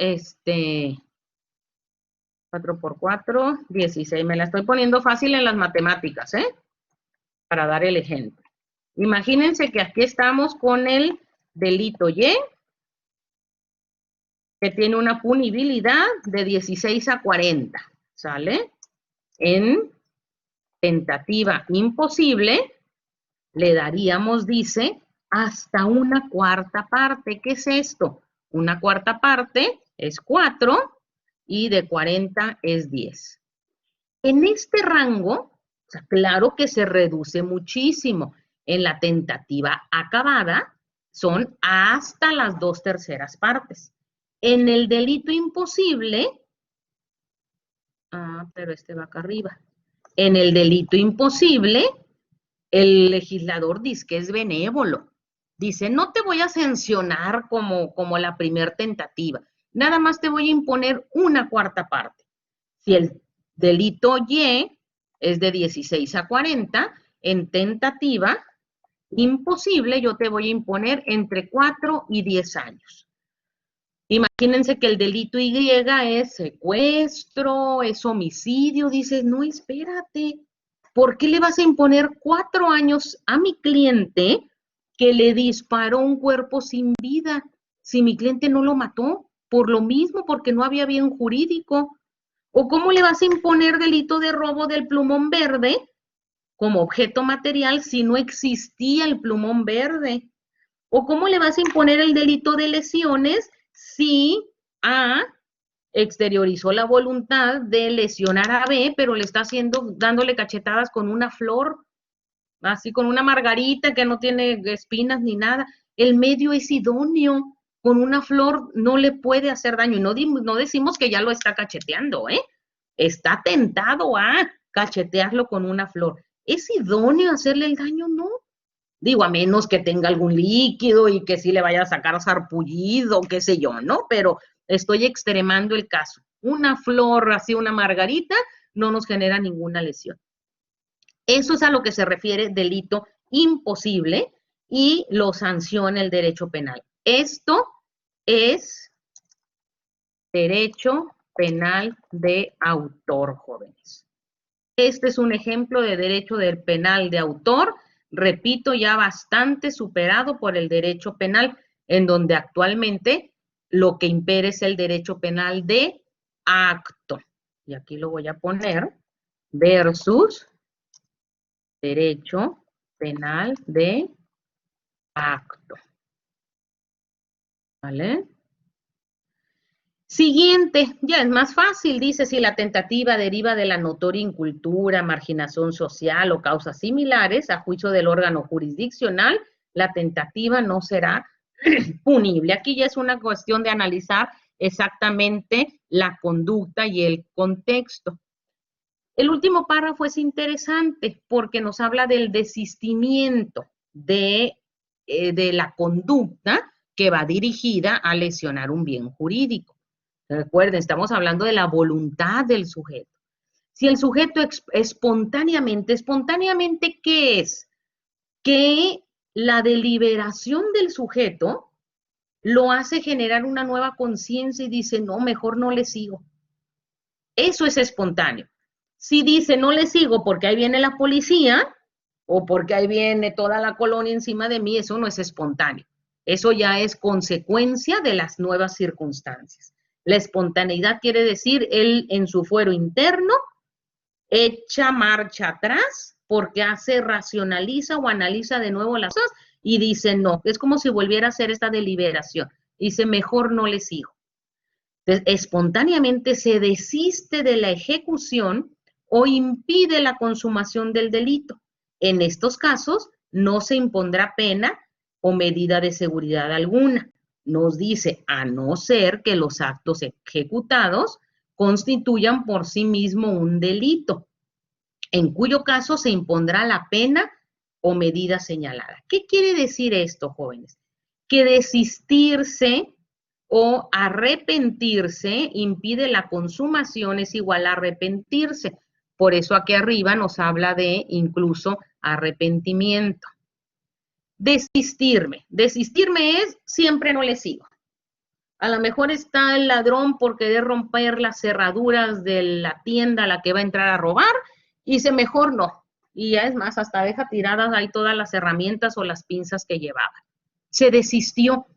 4 por 4, 16, me la estoy poniendo fácil en las matemáticas, para dar el ejemplo. Imagínense que aquí estamos con el delito Y, que tiene una punibilidad de 16 a 40, ¿sale? En tentativa imposible, le daríamos, dice, hasta una 1/4 parte. ¿Qué es esto? Una 1/4 parte es 4 y de 40 es 10. En este rango, o sea, claro que se reduce muchísimo. En la tentativa acabada son hasta las 2/3 partes. En el delito imposible, pero este va acá arriba. En el delito imposible, el legislador dice que es benévolo. Dice, no te voy a sancionar como la primer tentativa. Nada más te voy a imponer una 1/4 parte. Si el delito Y es de 16 a 40, en tentativa imposible yo te voy a imponer entre 4 y 10 años. Imagínense que el delito Y es secuestro, es homicidio. Dices, no, espérate, ¿por qué le vas a imponer 4 años a mi cliente que le disparó un cuerpo sin vida si mi cliente no lo mató? Por lo mismo, porque no había bien jurídico. ¿O cómo le vas a imponer delito de robo del plumón verde como objeto material si no existía el plumón verde? ¿O cómo le vas a imponer el delito de lesiones si A exteriorizó la voluntad de lesionar a B, pero le está dándole cachetadas con una flor, así con una margarita que no tiene espinas ni nada? El medio es idóneo, con una flor no le puede hacer daño. Y no decimos que ya lo está cacheteando, está tentado a cachetearlo con una flor. ¿Es idóneo hacerle el daño? No. Digo, a menos que tenga algún líquido y que sí le vaya a sacar sarpullido, qué sé yo, ¿no? Pero estoy extremando el caso. Una flor, así una margarita, no nos genera ninguna lesión. Eso es a lo que se refiere delito imposible y lo sanciona el derecho penal. Esto es derecho penal de autor, jóvenes. Este es un ejemplo de derecho del penal de autor, repito, ya bastante superado por el derecho penal, en donde actualmente lo que impera es el derecho penal de acto. Y aquí lo voy a poner, versus derecho penal de acto. ¿Vale? Siguiente, ya es más fácil, dice si la tentativa deriva de la notoria incultura, marginación social o causas similares, a juicio del órgano jurisdiccional, la tentativa no será punible. Aquí ya es una cuestión de analizar exactamente la conducta y el contexto. El último párrafo es interesante porque nos habla del desistimiento de la conducta que va dirigida a lesionar un bien jurídico. Recuerden, estamos hablando de la voluntad del sujeto. Si el sujeto espontáneamente, ¿qué es? Que la deliberación del sujeto lo hace generar una nueva conciencia y dice, no, mejor no le sigo. Eso es espontáneo. Si dice, no le sigo porque ahí viene la policía o porque ahí viene toda la colonia encima de mí, eso no es espontáneo. Eso ya es consecuencia de las nuevas circunstancias. La espontaneidad quiere decir, él en su fuero interno echa marcha atrás porque racionaliza o analiza de nuevo las cosas y dice no. Es como si volviera a hacer esta deliberación. Dice, mejor no le sigo. Entonces, espontáneamente se desiste de la ejecución o impide la consumación del delito. En estos casos, no se impondrá pena o medida de seguridad alguna. Nos dice, a no ser que los actos ejecutados constituyan por sí mismo un delito, en cuyo caso se impondrá la pena o medida señalada. ¿Qué quiere decir esto, jóvenes? Que desistirse o arrepentirse impide la consumación, es igual a arrepentirse. Por eso aquí arriba nos habla de incluso arrepentimiento. Desistirme. Desistirme es siempre no le sigo. A lo mejor está el ladrón por querer romper las cerraduras de la tienda a la que va a entrar a robar y dice mejor no. Y ya es más, hasta deja tiradas ahí todas las herramientas o las pinzas que llevaba. Se desistió.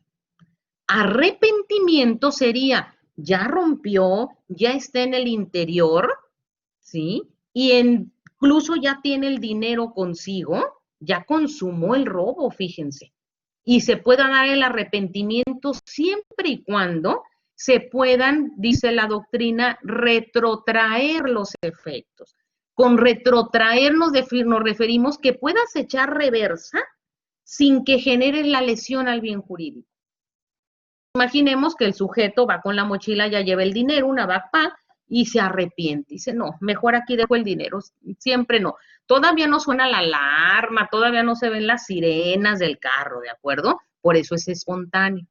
Arrepentimiento sería, ya rompió, ya está en el interior, ¿sí? Y incluso ya tiene el dinero consigo, ya consumó el robo, fíjense. Y se pueda dar el arrepentimiento siempre y cuando se puedan, dice la doctrina, retrotraer los efectos. Con retrotraer nos referimos que puedas echar reversa sin que genere la lesión al bien jurídico. Imaginemos que el sujeto va con la mochila, ya lleva el dinero, una backpack, y se arrepiente. Dice, no, mejor aquí dejo el dinero. Siempre no. Todavía no suena la alarma, todavía no se ven las sirenas del carro, ¿de acuerdo? Por eso es espontáneo.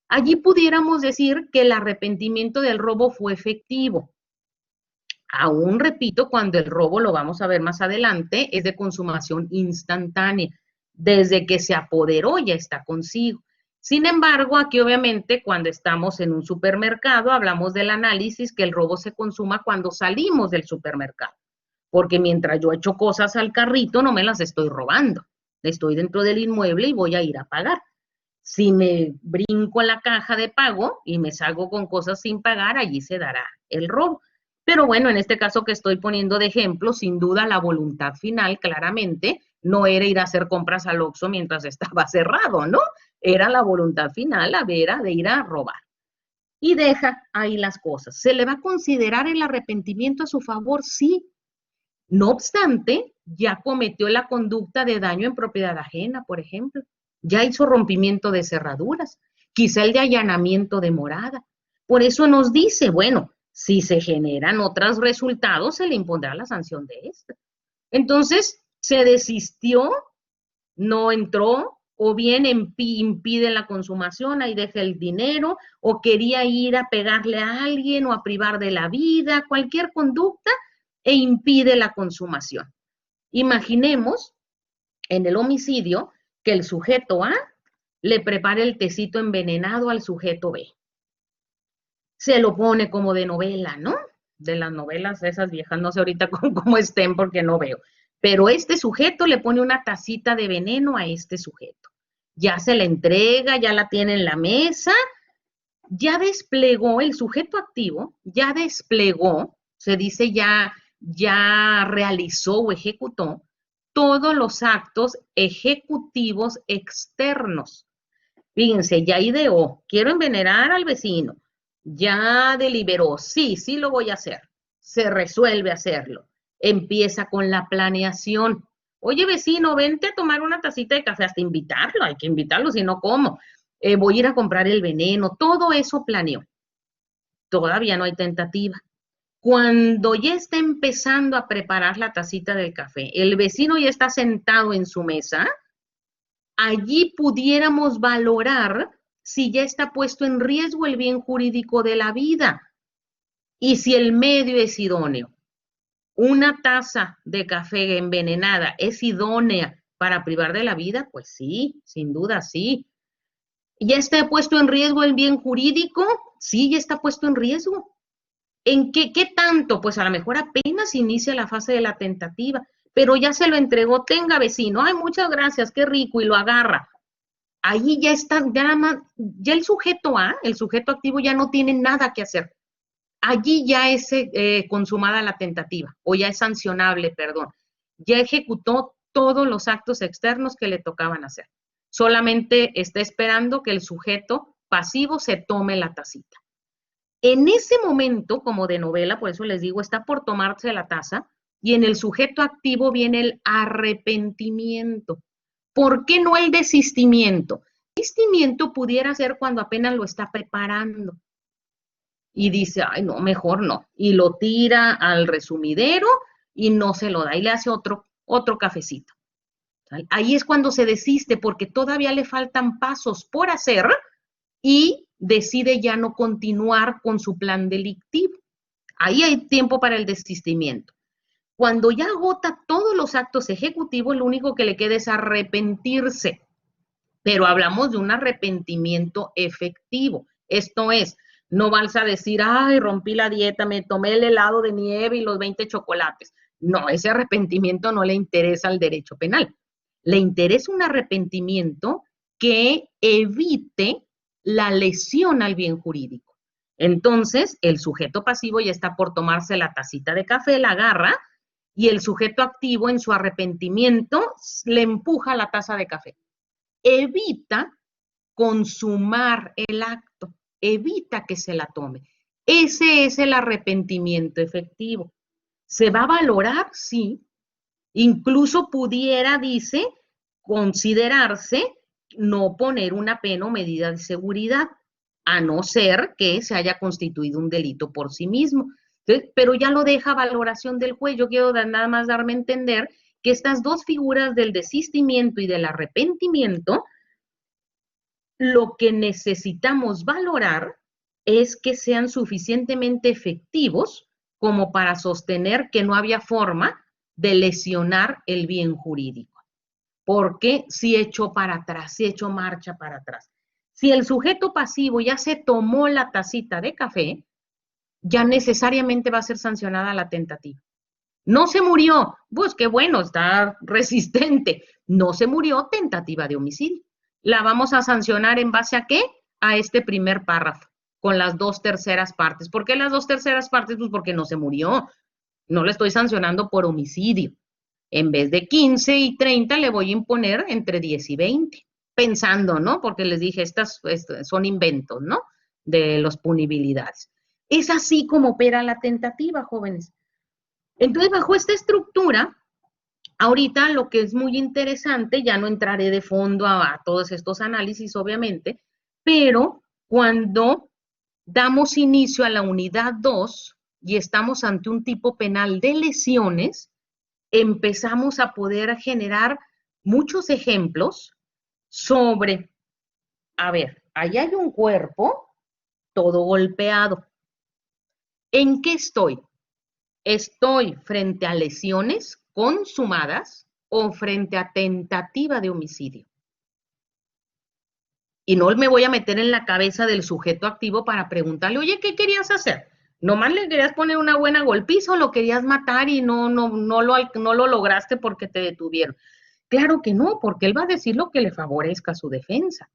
Allí pudiéramos decir que el arrepentimiento del robo fue efectivo. Aún repito, cuando el robo, lo vamos a ver más adelante, es de consumación instantánea. Desde que se apoderó ya está consigo. Sin embargo, aquí obviamente cuando estamos en un supermercado hablamos del análisis que el robo se consuma cuando salimos del supermercado, porque mientras yo echo cosas al carrito no me las estoy robando, estoy dentro del inmueble y voy a ir a pagar. Si me brinco a la caja de pago y me salgo con cosas sin pagar, allí se dará el robo. Pero bueno, en este caso que estoy poniendo de ejemplo, sin duda la voluntad final claramente no era ir a hacer compras al Oxxo mientras estaba cerrado, ¿no? Era la voluntad final, la vera de ir a robar. Y deja ahí las cosas. ¿Se le va a considerar el arrepentimiento a su favor? Sí. No obstante, ya cometió la conducta de daño en propiedad ajena, por ejemplo. Ya hizo rompimiento de cerraduras, quizá el de allanamiento de morada. Por eso nos dice, bueno, si se generan otros resultados, se le impondrá la sanción de esta. Entonces, se desistió, no entró, o bien impide la consumación, ahí deja el dinero, o quería ir a pegarle a alguien o a privar de la vida, cualquier conducta, e impide la consumación. Imaginemos en el homicidio que el sujeto A le prepara el tecito envenenado al sujeto B. Se lo pone como de novela, ¿no? De las novelas esas viejas, no sé ahorita cómo estén porque no veo. Pero este sujeto le pone una tacita de veneno a este sujeto. Ya se la entrega, ya la tiene en la mesa, ya desplegó el sujeto activo, ya desplegó, se dice ya realizó o ejecutó todos los actos ejecutivos externos. Fíjense, ya ideó, quiero envenenar al vecino, ya deliberó, sí, sí lo voy a hacer, se resuelve hacerlo, empieza con la planeación. Oye, vecino, vente a tomar una tacita de café, hasta invitarlo, hay que invitarlo, si no, ¿cómo? Voy a ir a comprar el veneno, todo eso planeó. Todavía no hay tentativa. Cuando ya está empezando a preparar la tacita del café, el vecino ya está sentado en su mesa, allí pudiéramos valorar si ya está puesto en riesgo el bien jurídico de la vida y si el medio es idóneo. Una taza de café envenenada es idónea para privar de la vida, pues sí, sin duda sí. ¿Ya está puesto en riesgo el bien jurídico? Sí, ya está puesto en riesgo. ¿En qué tanto? Pues a lo mejor apenas inicia la fase de la tentativa, pero ya se lo entregó, tenga vecino, ay, muchas gracias, qué rico, y lo agarra. Ahí ya está, ya el sujeto A, el sujeto activo ya no tiene nada que hacer. Allí ya es consumada la tentativa, o ya es sancionable, perdón. Ya ejecutó todos los actos externos que le tocaban hacer. Solamente está esperando que el sujeto pasivo se tome la tacita. En ese momento, como de novela, por eso les digo, está por tomarse la taza y en el sujeto activo viene el arrepentimiento. ¿Por qué no el desistimiento? Desistimiento pudiera ser cuando apenas lo está preparando y dice, ay, no, mejor no. Y lo tira al resumidero y no se lo da y le hace otro cafecito. Ahí es cuando se desiste porque todavía le faltan pasos por hacer y decide ya no continuar con su plan delictivo. Ahí hay tiempo para el desistimiento. Cuando ya agota todos los actos ejecutivos, lo único que le queda es arrepentirse. Pero hablamos de un arrepentimiento efectivo. Esto es, no vas a decir, ay, rompí la dieta, me tomé el helado de nieve y los 20 chocolates. No, ese arrepentimiento no le interesa al derecho penal. Le interesa un arrepentimiento que evite la lesión al bien jurídico. Entonces, el sujeto pasivo ya está por tomarse la tacita de café, la agarra, y el sujeto activo en su arrepentimiento le empuja la taza de café. Evita consumar el acto, evita que se la tome. Ese es el arrepentimiento efectivo. ¿Se va a valorar? Sí. Incluso pudiera, dice, considerarse no poner una pena o medida de seguridad, a no ser que se haya constituido un delito por sí mismo. Entonces, pero ya lo deja valoración del juez. Yo quiero nada más darme a entender que estas dos figuras del desistimiento y del arrepentimiento, lo que necesitamos valorar es que sean suficientemente efectivos como para sostener que no había forma de lesionar el bien jurídico. Porque si echó para atrás, si echó marcha para atrás. Si el sujeto pasivo ya se tomó la tacita de café, ya necesariamente va a ser sancionada la tentativa. No se murió, pues qué bueno, está resistente. No se murió, tentativa de homicidio. La vamos a sancionar en base a qué? A este primer párrafo, con las 2/3 partes. ¿Por qué las 2/3 partes? Pues porque no se murió. No le estoy sancionando por homicidio. En vez de 15 y 30 le voy a imponer entre 10 y 20. Pensando, ¿no? Porque les dije, estas son inventos, ¿no? De las punibilidades. Es así como opera la tentativa, jóvenes. Entonces, bajo esta estructura, ahorita lo que es muy interesante, ya no entraré de fondo a todos estos análisis, obviamente, pero cuando damos inicio a la unidad 2 y estamos ante un tipo penal de lesiones, empezamos a poder generar muchos ejemplos sobre, a ver, ahí hay un cuerpo todo golpeado. ¿En qué estoy? ¿Estoy frente a lesiones consumadas o frente a tentativa de homicidio? Y no me voy a meter en la cabeza del sujeto activo para preguntarle, oye, ¿qué querías hacer? ¿Nomás le querías poner una buena golpiza o lo querías matar y no lo lograste porque te detuvieron? Claro que no, porque él va a decir lo que le favorezca su defensa.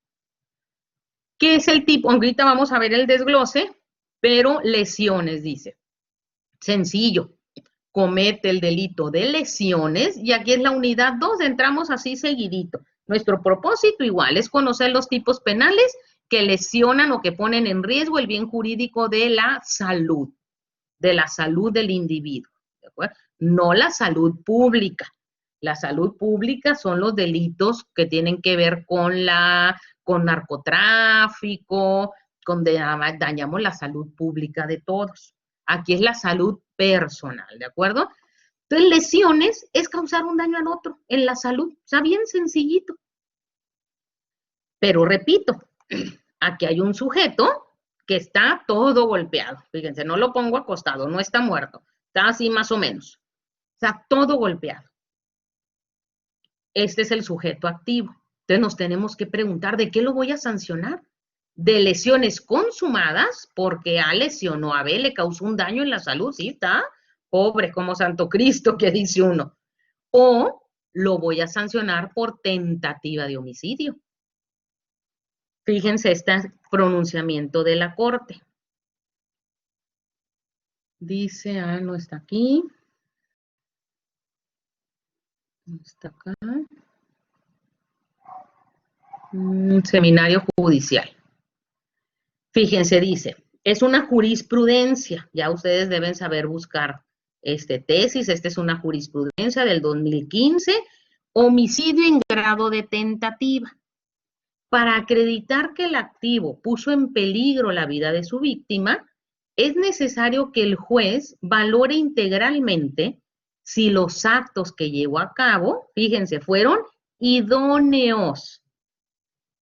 ¿Qué es el tipo? Ahorita vamos a ver el desglose, pero lesiones, dice. Sencillo, comete el delito de lesiones y aquí es la unidad 2, entramos así seguidito. Nuestro propósito igual es conocer los tipos penales que lesionan o que ponen en riesgo el bien jurídico de la salud del individuo, ¿de acuerdo? No la salud pública. La salud pública son los delitos que tienen que ver con narcotráfico, dañamos la salud pública de todos. Aquí es la salud personal, ¿de acuerdo? Entonces, lesiones es causar un daño al otro en la salud. O sea, bien sencillito. Pero repito, aquí hay un sujeto que está todo golpeado. Fíjense, no lo pongo acostado, no está muerto. Está así más o menos. Está todo golpeado. Este es el sujeto activo. Entonces nos tenemos que preguntar, ¿de qué lo voy a sancionar? De lesiones consumadas, porque A lesionó a B, le causó un daño en la salud, sí está, pobre como Santo Cristo, que dice uno. O lo voy a sancionar por tentativa de homicidio. Fíjense este pronunciamiento de la Corte. Dice, no está aquí. No está acá. Seminario judicial. Fíjense, dice, es una jurisprudencia, ya ustedes deben saber buscar tesis, esta es una jurisprudencia del 2015, homicidio en grado de tentativa. Para acreditar que el activo puso en peligro la vida de su víctima, es necesario que el juez valore integralmente si los actos que llevó a cabo, fíjense, fueron idóneos,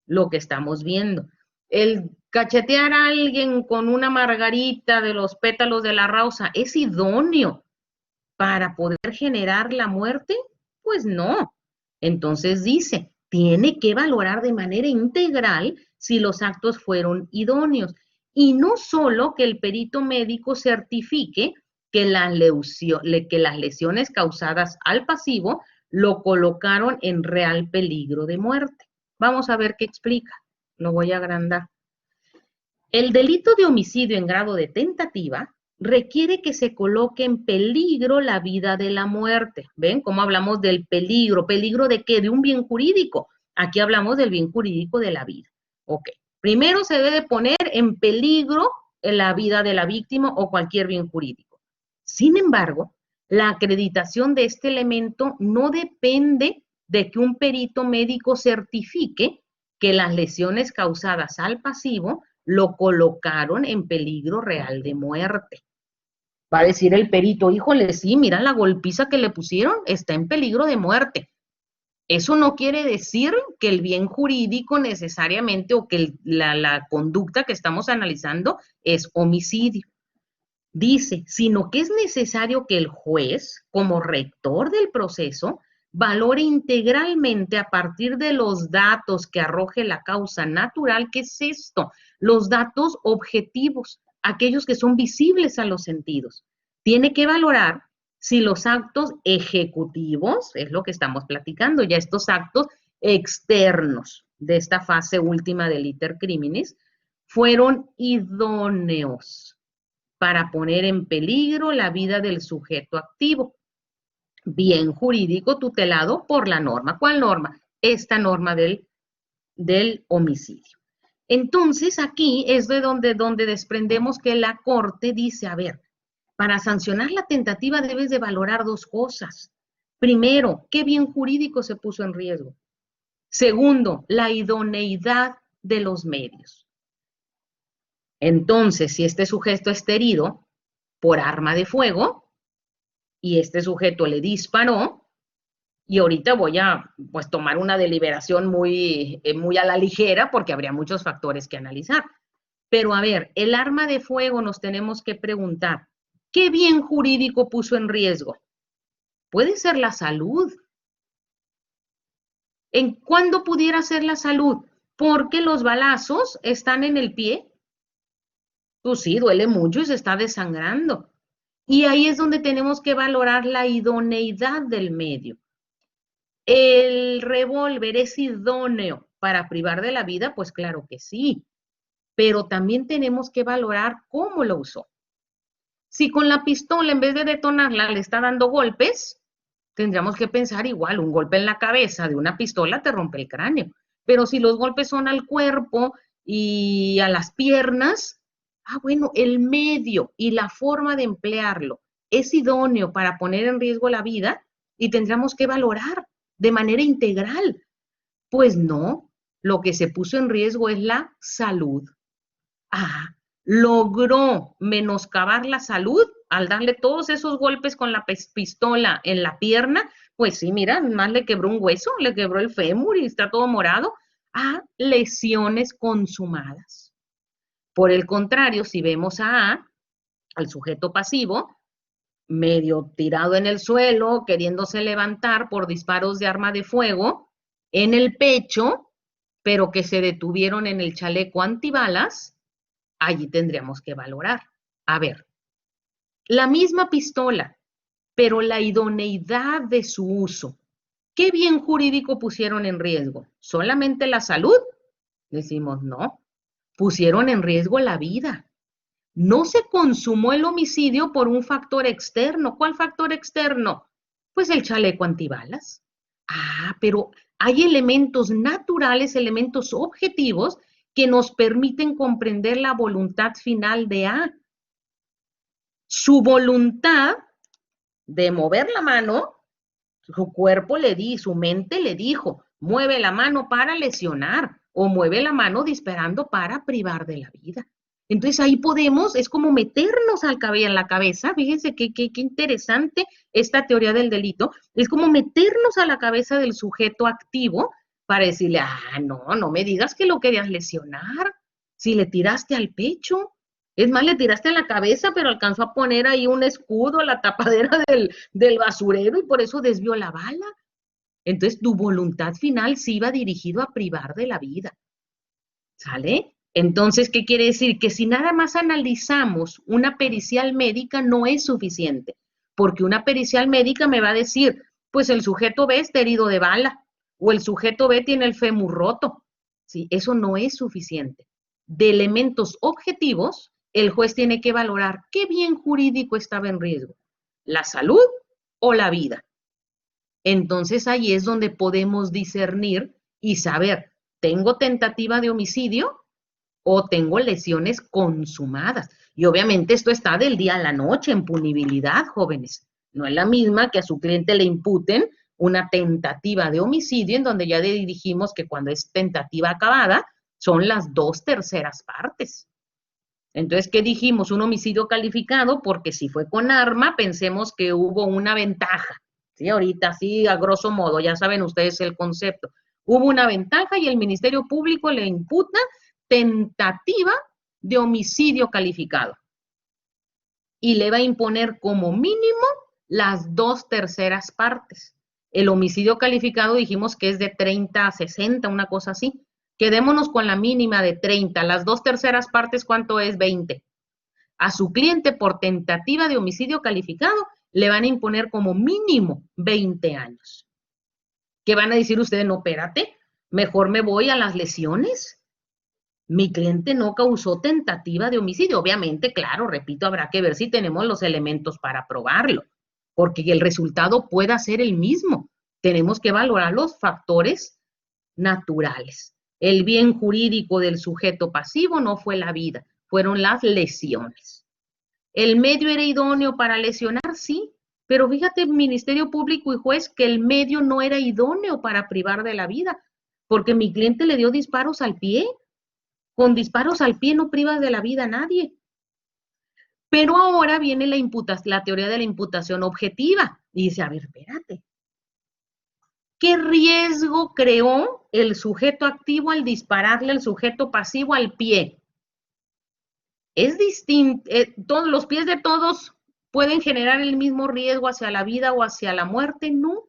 lo que estamos viendo. El cachetear a alguien con una margarita de los pétalos de la rosa, ¿es idóneo para poder generar la muerte? Pues no. Entonces dice, tiene que valorar de manera integral si los actos fueron idóneos. Y no solo que el perito médico certifique que las lesiones causadas al pasivo lo colocaron en real peligro de muerte. Vamos a ver qué explica. Lo voy a agrandar. El delito de homicidio en grado de tentativa requiere que se coloque en peligro la vida de la muerte. ¿Ven cómo hablamos del peligro? ¿Peligro de qué? De un bien jurídico. Aquí hablamos del bien jurídico de la vida. Ok. Primero se debe poner en peligro la vida de la víctima o cualquier bien jurídico. Sin embargo, la acreditación de este elemento no depende de que un perito médico certifique que las lesiones causadas al pasivo lo colocaron en peligro real de muerte. Va a decir el perito, híjole, sí, mira la golpiza que le pusieron, está en peligro de muerte. Eso no quiere decir que el bien jurídico necesariamente o que la conducta que estamos analizando es homicidio. Dice, sino que es necesario que el juez, como rector del proceso, valore integralmente a partir de los datos que arroje la causa natural. ¿Qué es esto? Los datos objetivos, aquellos que son visibles a los sentidos. Tiene que valorar si los actos ejecutivos, es lo que estamos platicando, ya estos actos externos de esta fase última del iter criminis, fueron idóneos para poner en peligro la vida del sujeto activo. Bien jurídico tutelado por la norma. ¿Cuál norma? Esta norma del homicidio. Entonces, aquí es de donde desprendemos que la Corte dice, a ver, para sancionar la tentativa debes de valorar dos cosas. Primero, ¿qué bien jurídico se puso en riesgo? Segundo, la idoneidad de los medios. Entonces, si este sujeto está herido por arma de fuego y este sujeto le disparó, y ahorita voy a pues tomar una deliberación muy a la ligera porque habría muchos factores que analizar. Pero a ver, el arma de fuego nos tenemos que preguntar, ¿qué bien jurídico puso en riesgo? Puede ser la salud. ¿En cuándo pudiera ser la salud? Porque los balazos están en el pie. Pues sí, duele mucho y se está desangrando. Y ahí es donde tenemos que valorar la idoneidad del medio. ¿El revólver es idóneo para privar de la vida? Pues claro que sí, pero también tenemos que valorar cómo lo usó. Si con la pistola, en vez de detonarla, le está dando golpes, tendríamos que pensar igual, un golpe en la cabeza de una pistola te rompe el cráneo. Pero si los golpes son al cuerpo y a las piernas. Ah, bueno, el medio y la forma de emplearlo es idóneo para poner en riesgo la vida y tendríamos que valorar de manera integral. Pues no, lo que se puso en riesgo es la salud. Ah, logró menoscabar la salud al darle todos esos golpes con la pistola en la pierna. Pues sí, mira, más le quebró un hueso, le quebró el fémur y está todo morado. Ah, lesiones consumadas. Por el contrario, si vemos al sujeto pasivo, medio tirado en el suelo, queriéndose levantar por disparos de arma de fuego en el pecho, pero que se detuvieron en el chaleco antibalas, allí tendríamos que valorar. A ver, la misma pistola, pero la idoneidad de su uso. ¿Qué bien jurídico pusieron en riesgo? ¿Solamente la salud? Decimos, no, pusieron en riesgo la vida. No se consumó el homicidio por un factor externo. ¿Cuál factor externo? Pues el chaleco antibalas. Ah, pero hay elementos naturales, elementos objetivos que nos permiten comprender la voluntad final de A. Su voluntad de mover la mano, su cuerpo su mente le dijo, mueve la mano para lesionar o mueve la mano disparando para privar de la vida. Entonces ahí podemos, es como meternos en la cabeza, fíjense qué interesante esta teoría del delito, es como meternos a la cabeza del sujeto activo para decirle, no me digas que lo querías lesionar, si le tiraste al pecho, es más, le tiraste a la cabeza, pero alcanzó a poner ahí un escudo, la tapadera del basurero y por eso desvió la bala. Entonces tu voluntad final sí iba dirigido a privar de la vida. ¿Sale? Entonces, ¿qué quiere decir? Que si nada más analizamos una pericial médica no es suficiente, porque una pericial médica me va a decir, pues el sujeto B está herido de bala, o el sujeto B tiene el fémur roto. ¿Sí? Eso no es suficiente. De elementos objetivos, el juez tiene que valorar qué bien jurídico estaba en riesgo, la salud o la vida. Entonces ahí es donde podemos discernir y saber, ¿tengo tentativa de homicidio o tengo lesiones consumadas? Y obviamente esto está del día a la noche en punibilidad, jóvenes. No es la misma que a su cliente le imputen una tentativa de homicidio en donde ya dijimos que cuando es tentativa acabada son las 2/3 partes. Entonces, ¿qué dijimos? Un homicidio calificado porque si fue con arma, pensemos que hubo una ventaja. ¿Sí? Ahorita sí, a grosso modo, ya saben ustedes el concepto. Hubo una ventaja y el Ministerio Público le imputa tentativa de homicidio calificado. Y le va a imponer como mínimo las 2/3 partes. El homicidio calificado dijimos que es de 30 a 60, una cosa así. Quedémonos con la mínima de 30. Las 2/3 partes, ¿cuánto es? 20. A su cliente por tentativa de homicidio calificado le van a imponer como mínimo 20 años. ¿Qué van a decir ustedes? No, espérate, mejor me voy a las lesiones. Mi cliente no causó tentativa de homicidio. Obviamente, claro, repito, habrá que ver si tenemos los elementos para probarlo, porque el resultado pueda ser el mismo. Tenemos que valorar los factores naturales. El bien jurídico del sujeto pasivo no fue la vida, fueron las lesiones. ¿El medio era idóneo para lesionar? Sí, pero fíjate, Ministerio Público y juez, que el medio no era idóneo para privar de la vida, porque mi cliente le dio disparos al pie. Con disparos al pie no privas de la vida a nadie. Pero ahora viene la teoría de la imputación objetiva. Y dice, a ver, espérate. ¿Qué riesgo creó el sujeto activo al dispararle al sujeto pasivo al pie? Es distinto, todos los pies de todos pueden generar el mismo riesgo hacia la vida o hacia la muerte, ¿no?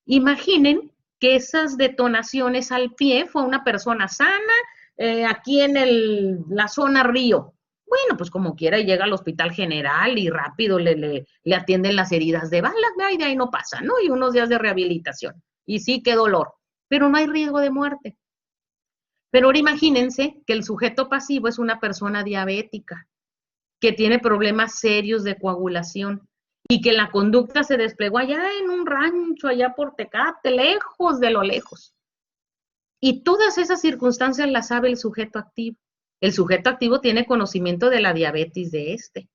Imaginen que esas detonaciones al pie fue una persona sana, aquí en la zona Río. Bueno, pues como quiera llega al hospital general y rápido le atienden las heridas de balas, y de ahí no pasa, ¿no? Y unos días de rehabilitación. Y sí, qué dolor, pero no hay riesgo de muerte. Pero ahora imagínense que el sujeto pasivo es una persona diabética, que tiene problemas serios de coagulación y que la conducta se desplegó allá en un rancho, allá por Tecate, lejos de lo lejos. Y todas esas circunstancias las sabe el sujeto activo. El sujeto activo tiene conocimiento de la diabetes de este.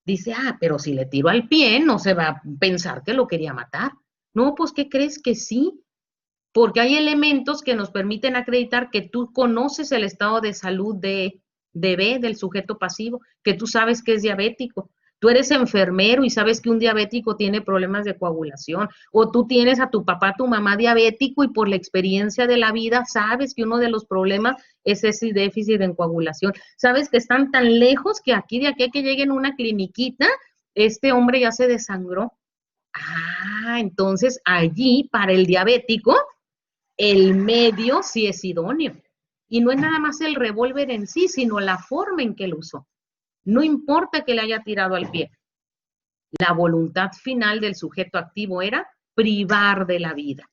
Dice, pero si le tiro al pie, no se va a pensar que lo quería matar. No, pues, ¿qué crees? Que sí, porque hay elementos que nos permiten acreditar que tú conoces el estado de salud del sujeto pasivo, que tú sabes que es diabético. Tú eres enfermero y sabes que un diabético tiene problemas de coagulación, o tú tienes a tu papá, a tu mamá diabético y por la experiencia de la vida sabes que uno de los problemas es ese déficit en coagulación. Sabes que están tan lejos que aquí de aquí a que lleguen a una cliniquita, este hombre ya se desangró. Entonces allí para el diabético el medio sí es idóneo. Y no es nada más el revólver en sí, sino la forma en que lo usó. No importa que le haya tirado al pie. La voluntad final del sujeto activo era privar de la vida.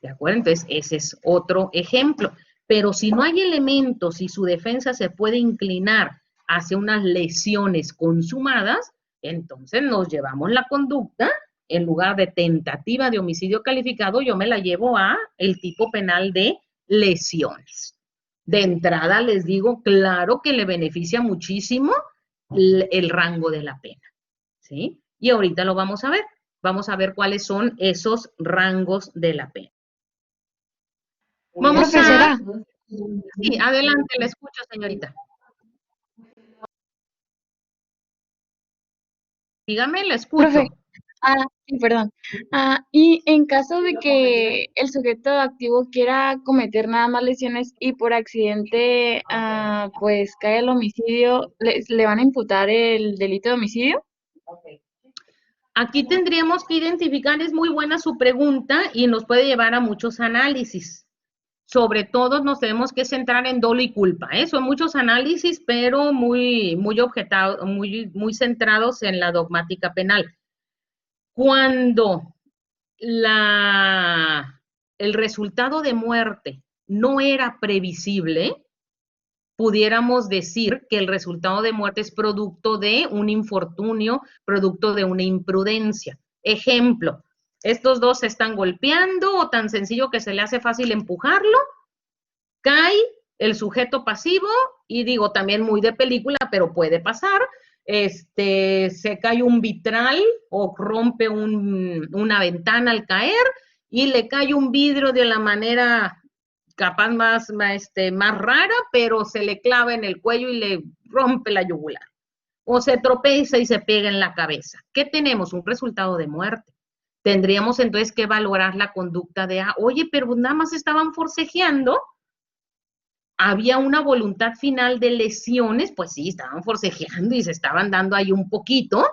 ¿De acuerdo? Entonces, ese es otro ejemplo. Pero si no hay elementos y su defensa se puede inclinar hacia unas lesiones consumadas, entonces nos llevamos la conducta, en lugar de tentativa de homicidio calificado, yo me la llevo a el tipo penal de lesiones. De entrada les digo, claro que le beneficia muchísimo el rango de la pena, ¿sí? Y ahorita lo vamos a ver. Vamos a ver cuáles son esos rangos de la pena. Vamos Profesora. Sí, adelante, la escucho, señorita. Dígame, la escucho. Profe, sí, perdón. Y en caso de que el sujeto activo quiera cometer nada más lesiones y por accidente, pues cae el homicidio, ¿le van a imputar el delito de homicidio? Aquí tendríamos que identificar, es muy buena su pregunta y nos puede llevar a muchos análisis. Sobre todo nos tenemos que centrar en dolo y culpa, ¿eh? Son muchos análisis, pero muy centrados en la dogmática penal. Cuando el resultado de muerte no era previsible, pudiéramos decir que el resultado de muerte es producto de un infortunio, producto de una imprudencia. Ejemplo, estos dos se están golpeando o tan sencillo que se le hace fácil empujarlo, cae el sujeto pasivo y digo también muy de película, pero puede pasar, se cae un vitral o rompe una ventana al caer y le cae un vidrio de la manera capaz más rara, pero se le clava en el cuello y le rompe la yugular. O se tropieza y se pega en la cabeza. ¿Qué tenemos? Un resultado de muerte. Tendríamos entonces que valorar la conducta de, oye, pero nada más estaban forcejeando, había una voluntad final de lesiones, pues sí, estaban forcejeando y se estaban dando ahí un poquito,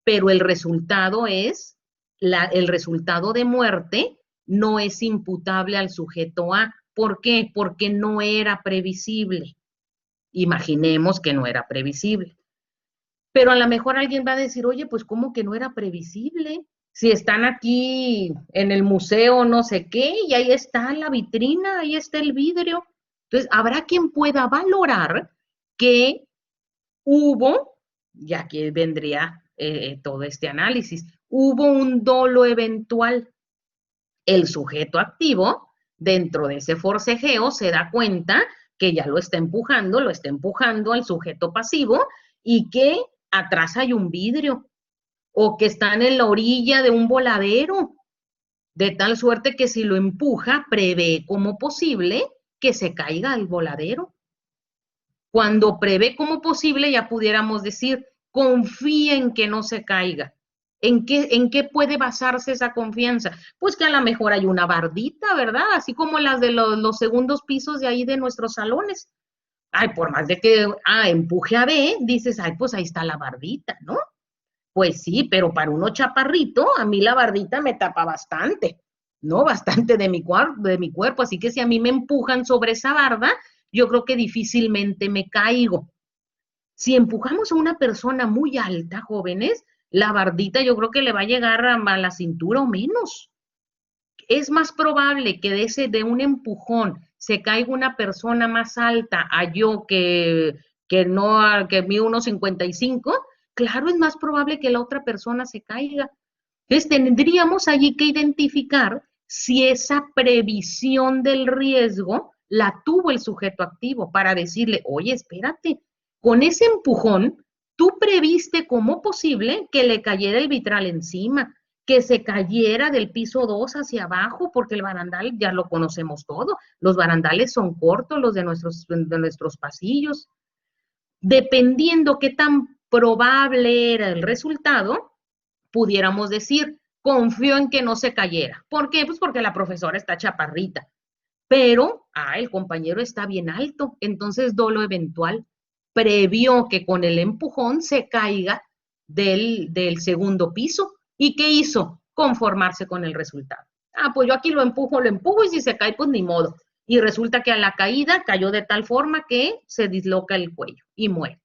pero el resultado es, el resultado de muerte no es imputable al sujeto A. ¿Por qué? Porque no era previsible. Imaginemos que no era previsible. Pero a lo mejor alguien va a decir, oye, pues ¿cómo que no era previsible? Si están aquí en el museo no sé qué, y ahí está la vitrina, ahí está el vidrio. Entonces, habrá quien pueda valorar que hubo, ya que vendría todo este análisis, hubo un dolo eventual. El sujeto activo, dentro de ese forcejeo, se da cuenta que ya lo está empujando al sujeto pasivo y que atrás hay un vidrio o que están en la orilla de un voladero, de tal suerte que si lo empuja, prevé como posible que se caiga el voladero. Cuando prevé como posible, ya pudiéramos decir, confía en que no se caiga. ¿En qué puede basarse esa confianza? Pues que a lo mejor hay una bardita, ¿verdad? Así como las de los segundos pisos de ahí de nuestros salones. Ay, por más de que empuje a B, dices, ay, pues ahí está la bardita, ¿no? Pues sí, pero para uno chaparrito, a mí la bardita me tapa bastante, ¿no? Bastante de mi cuerpo, así que si a mí me empujan sobre esa barda, yo creo que difícilmente me caigo. Si empujamos a una persona muy alta, jóvenes, la bardita yo creo que le va a llegar a la cintura o menos. Es más probable que de un empujón se caiga una persona más alta a yo que mido 1,55, claro, es más probable que la otra persona se caiga. Entonces tendríamos allí que identificar si esa previsión del riesgo la tuvo el sujeto activo para decirle, oye, espérate, con ese empujón, tú previste como posible que le cayera el vitral encima, que se cayera del piso 2 hacia abajo, porque el barandal ya lo conocemos todo, los barandales son cortos, los de nuestros pasillos. Dependiendo qué tan probable era el resultado, pudiéramos decir, confío en que no se cayera. ¿Por qué? Pues porque la profesora está chaparrita, pero el compañero está bien alto, entonces dolo eventual. Previó que con el empujón se caiga del segundo piso. ¿Y qué hizo? Conformarse con el resultado. Pues yo aquí lo empujo, y si se cae, pues ni modo. Y resulta que a la caída cayó de tal forma que se disloca el cuello y muere.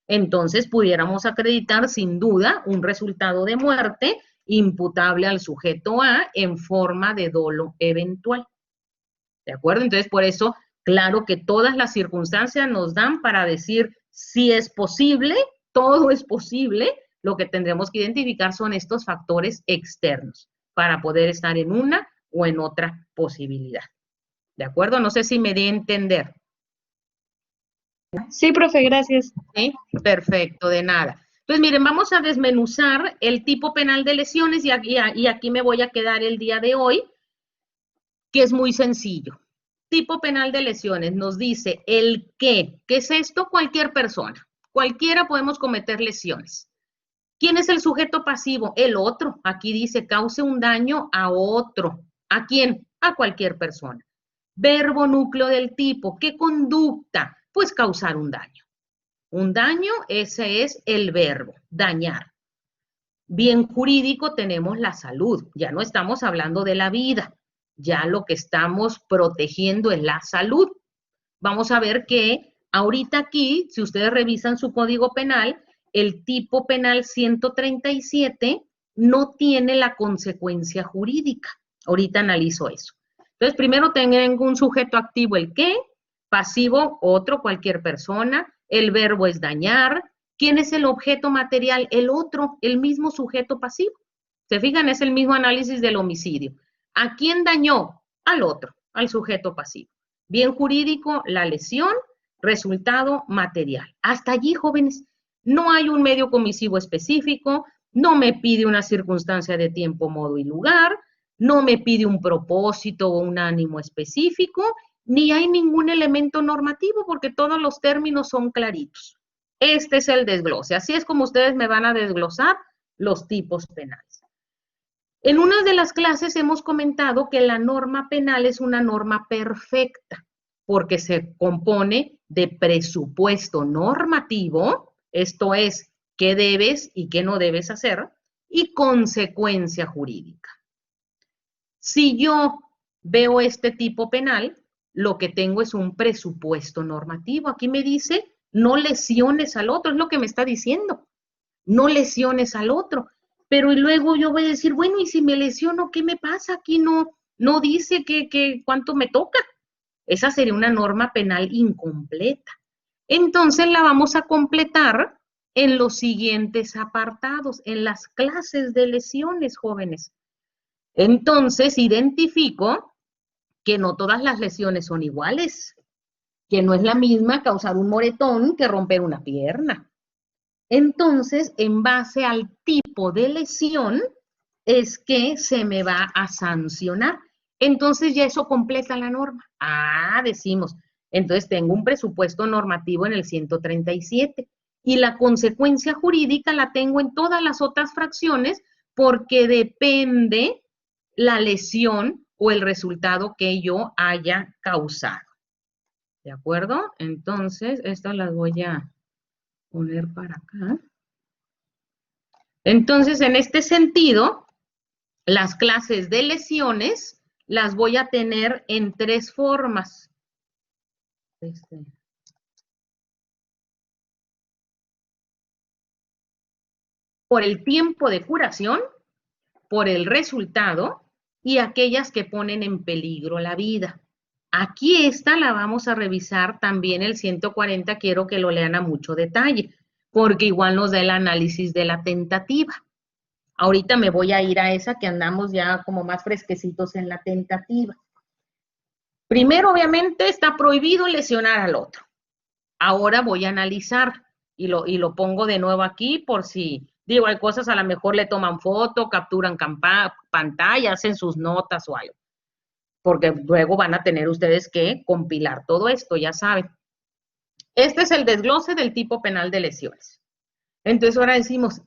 Entonces pudiéramos acreditar sin duda un resultado de muerte imputable al sujeto A en forma de dolo eventual. ¿De acuerdo? Entonces, por eso, claro que todas las circunstancias nos dan para decir si es posible, todo es posible, lo que tendremos que identificar son estos factores externos para poder estar en una o en otra posibilidad. ¿De acuerdo? No sé si me di a entender. Sí, profe, gracias. ¿Sí? Perfecto, de nada. Entonces, miren, vamos a desmenuzar el tipo penal de lesiones y aquí me voy a quedar el día de hoy, que es muy sencillo. Tipo penal de lesiones nos dice el qué. ¿Qué es esto? Cualquier persona. Cualquiera podemos cometer lesiones. ¿Quién es el sujeto pasivo? El otro. Aquí dice cause un daño a otro. ¿A quién? A cualquier persona. Verbo núcleo del tipo. ¿Qué conducta? Pues causar un daño. Un daño, ese es el verbo, dañar. Bien jurídico tenemos la salud. Ya no estamos hablando de la vida. Ya lo que estamos protegiendo es la salud. Vamos a ver que ahorita aquí, si ustedes revisan su código penal, el tipo penal 137 no tiene la consecuencia jurídica. Ahorita analizo eso. Entonces, primero tengo un sujeto activo, el qué, pasivo, otro, cualquier persona, el verbo es dañar. ¿Quién es el objeto material? El otro, el mismo sujeto pasivo. ¿Se fijan? Es el mismo análisis del homicidio. ¿A quién dañó? Al otro, al sujeto pasivo. Bien jurídico, la lesión, resultado material. Hasta allí, jóvenes, no hay un medio comisivo específico, no me pide una circunstancia de tiempo, modo y lugar, no me pide un propósito o un ánimo específico, ni hay ningún elemento normativo porque todos los términos son claritos. Este es el desglose. Así es como ustedes me van a desglosar los tipos penales. En una de las clases hemos comentado que la norma penal es una norma perfecta porque se compone de presupuesto normativo, esto es, qué debes y qué no debes hacer, y consecuencia jurídica. Si yo veo este tipo penal, lo que tengo es un presupuesto normativo. Aquí me dice, no lesiones al otro, es lo que me está diciendo. No lesiones al otro. Pero y luego yo voy a decir, bueno, y si me lesiono, ¿qué me pasa? Aquí no dice cuánto me toca. Esa sería una norma penal incompleta. Entonces la vamos a completar en los siguientes apartados, en las clases de lesiones, jóvenes. Entonces identifico que no todas las lesiones son iguales, que no es la misma causar un moretón que romper una pierna. Entonces, en base al tipo de lesión, es que se me va a sancionar. Entonces, ya eso completa la norma. Decimos, entonces tengo un presupuesto normativo en el 137 y la consecuencia jurídica la tengo en todas las otras fracciones porque depende la lesión o el resultado que yo haya causado. ¿De acuerdo? Entonces, estas las voy a poner para acá. Entonces, en este sentido, las clases de lesiones las voy a tener en tres formas. Por el tiempo de curación, por el resultado y aquellas que ponen en peligro la vida. Aquí esta la vamos a revisar también el 140, quiero que lo lean a mucho detalle, porque igual nos da el análisis de la tentativa. Ahorita me voy a ir a esa que andamos ya como más fresquecitos en la tentativa. Primero, obviamente, está prohibido lesionar al otro. Ahora voy a analizar y lo pongo de nuevo aquí por si, digo, hay cosas a lo mejor le toman foto, capturan pantalla, hacen sus notas o algo, porque luego van a tener ustedes que compilar todo esto, ya saben. Este es el desglose del tipo penal de lesiones. Entonces ahora decimos,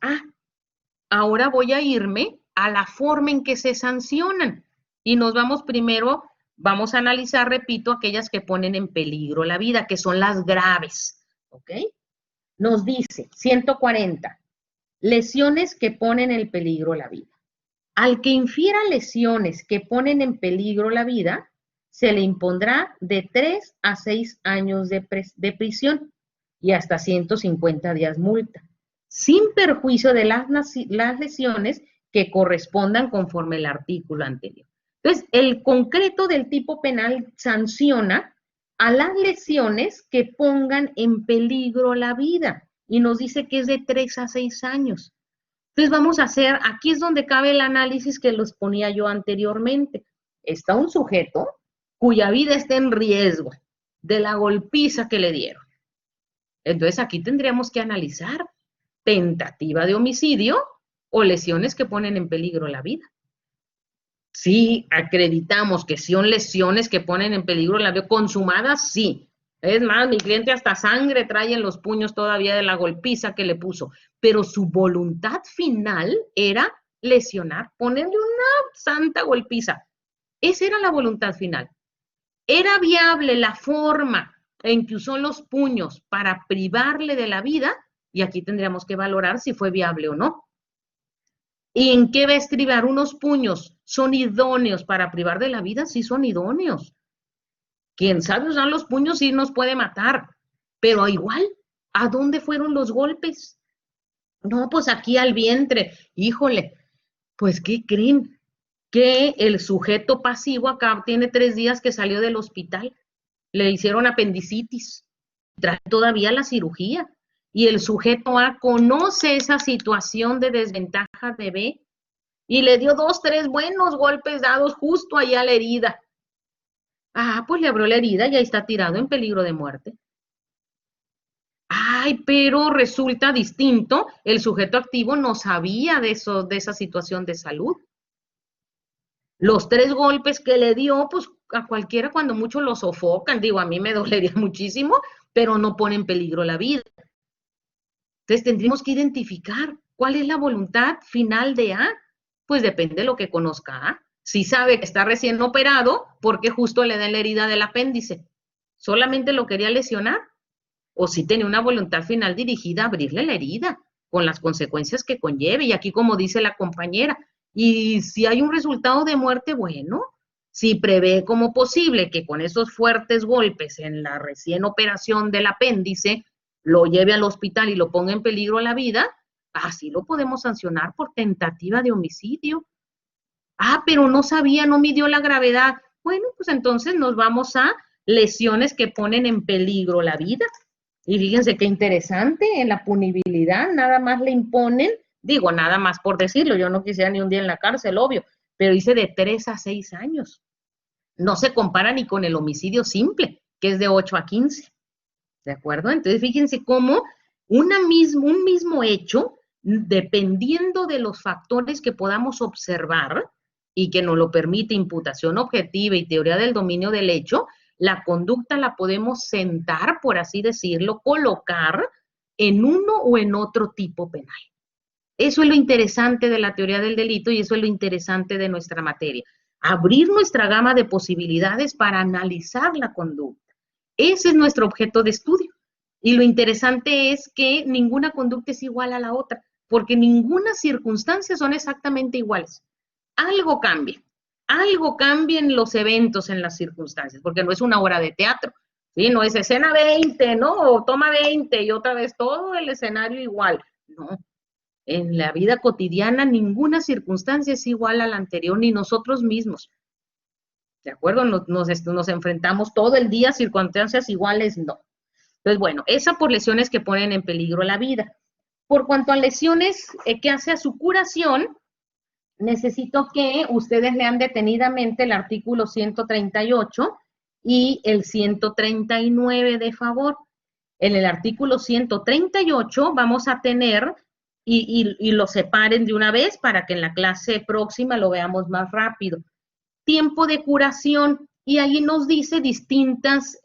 ahora voy a irme a la forma en que se sancionan y nos vamos primero, vamos a analizar, repito, aquellas que ponen en peligro la vida, que son las graves, ¿ok? Nos dice 140, lesiones que ponen en peligro la vida. Al que infiera lesiones que ponen en peligro la vida, se le impondrá de 3 a 6 años de prisión y hasta 150 días multa, sin perjuicio de las lesiones que correspondan conforme el artículo anterior. Entonces, el concreto del tipo penal sanciona a las lesiones que pongan en peligro la vida y nos dice que es de 3 a 6 años. Entonces vamos a hacer, aquí es donde cabe el análisis que los ponía yo anteriormente. Está un sujeto cuya vida está en riesgo de la golpiza que le dieron. Entonces aquí tendríamos que analizar tentativa de homicidio o lesiones que ponen en peligro la vida. Si acreditamos que son lesiones que ponen en peligro la vida consumadas, sí. Es más, mi cliente hasta sangre trae en los puños todavía de la golpiza que le puso, pero su voluntad final era lesionar, ponerle una santa golpiza. Esa era la voluntad final. ¿Era viable la forma en que usó los puños para privarle de la vida? Y aquí tendríamos que valorar si fue viable o no. ¿Y en qué va a estribar? Unos puños son idóneos para privar de la vida, sí son idóneos. Quien sabe usar los puños sí nos puede matar, pero igual, ¿a dónde fueron los golpes? No, pues aquí al vientre. Híjole, pues ¿qué creen? Que el sujeto pasivo acá tiene 3 días que salió del hospital, le hicieron apendicitis, trae todavía la cirugía, y el sujeto A conoce esa situación de desventaja de B y le dio 2, 3 buenos golpes dados justo allá a la herida. Pues le abrió la herida y ahí está tirado en peligro de muerte. Pero resulta distinto, el sujeto activo no sabía de esa situación de salud. Los 3 golpes que le dio, pues a cualquiera cuando mucho lo sofocan, digo, a mí me dolería muchísimo, pero no pone en peligro la vida. Entonces tendríamos que identificar cuál es la voluntad final de A. Pues depende de lo que conozca A. Si sabe que está recién operado, ¿por qué justo le da la herida del apéndice? ¿Solamente lo quería lesionar? ¿O si tenía una voluntad final dirigida a abrirle la herida, con las consecuencias que conlleve? Y aquí, como dice la compañera, y si hay un resultado de muerte, bueno, si prevé como posible que con esos fuertes golpes en la recién operación del apéndice lo lleve al hospital y lo ponga en peligro la vida, así lo podemos sancionar por tentativa de homicidio. Pero no sabía, no midió la gravedad. Bueno, pues entonces nos vamos a lesiones que ponen en peligro la vida. Y fíjense qué interesante, en la punibilidad nada más le imponen, digo, nada más por decirlo, yo no quisiera ni un día en la cárcel, obvio, pero dice de 3 a 6 años. No se compara ni con el homicidio simple, que es de 8 a 15. ¿De acuerdo? Entonces, fíjense cómo un mismo hecho, dependiendo de los factores que podamos observar y que nos lo permite imputación objetiva y teoría del dominio del hecho, la conducta la podemos sentar, por así decirlo, colocar en uno o en otro tipo penal. Eso es lo interesante de la teoría del delito y eso es lo interesante de nuestra materia. Abrir nuestra gama de posibilidades para analizar la conducta. Ese es nuestro objeto de estudio. Y lo interesante es que ninguna conducta es igual a la otra, porque ninguna circunstancia son exactamente iguales. Algo cambia en los eventos, en las circunstancias, porque no es una obra de teatro, ¿sí? No es escena 20, ¿no? O toma 20 y otra vez todo el escenario igual. No, en la vida cotidiana ninguna circunstancia es igual a la anterior, ni nosotros mismos. ¿De acuerdo? Nos enfrentamos todo el día a circunstancias iguales, no. Entonces, bueno, esa por lesiones que ponen en peligro la vida. Por cuanto a lesiones que hace a su curación, necesito que ustedes lean detenidamente el artículo 138 y el 139 de favor. En el artículo 138 vamos a tener, y lo separen de una vez para que en la clase próxima lo veamos más rápido, tiempo de curación, y ahí nos dice distintas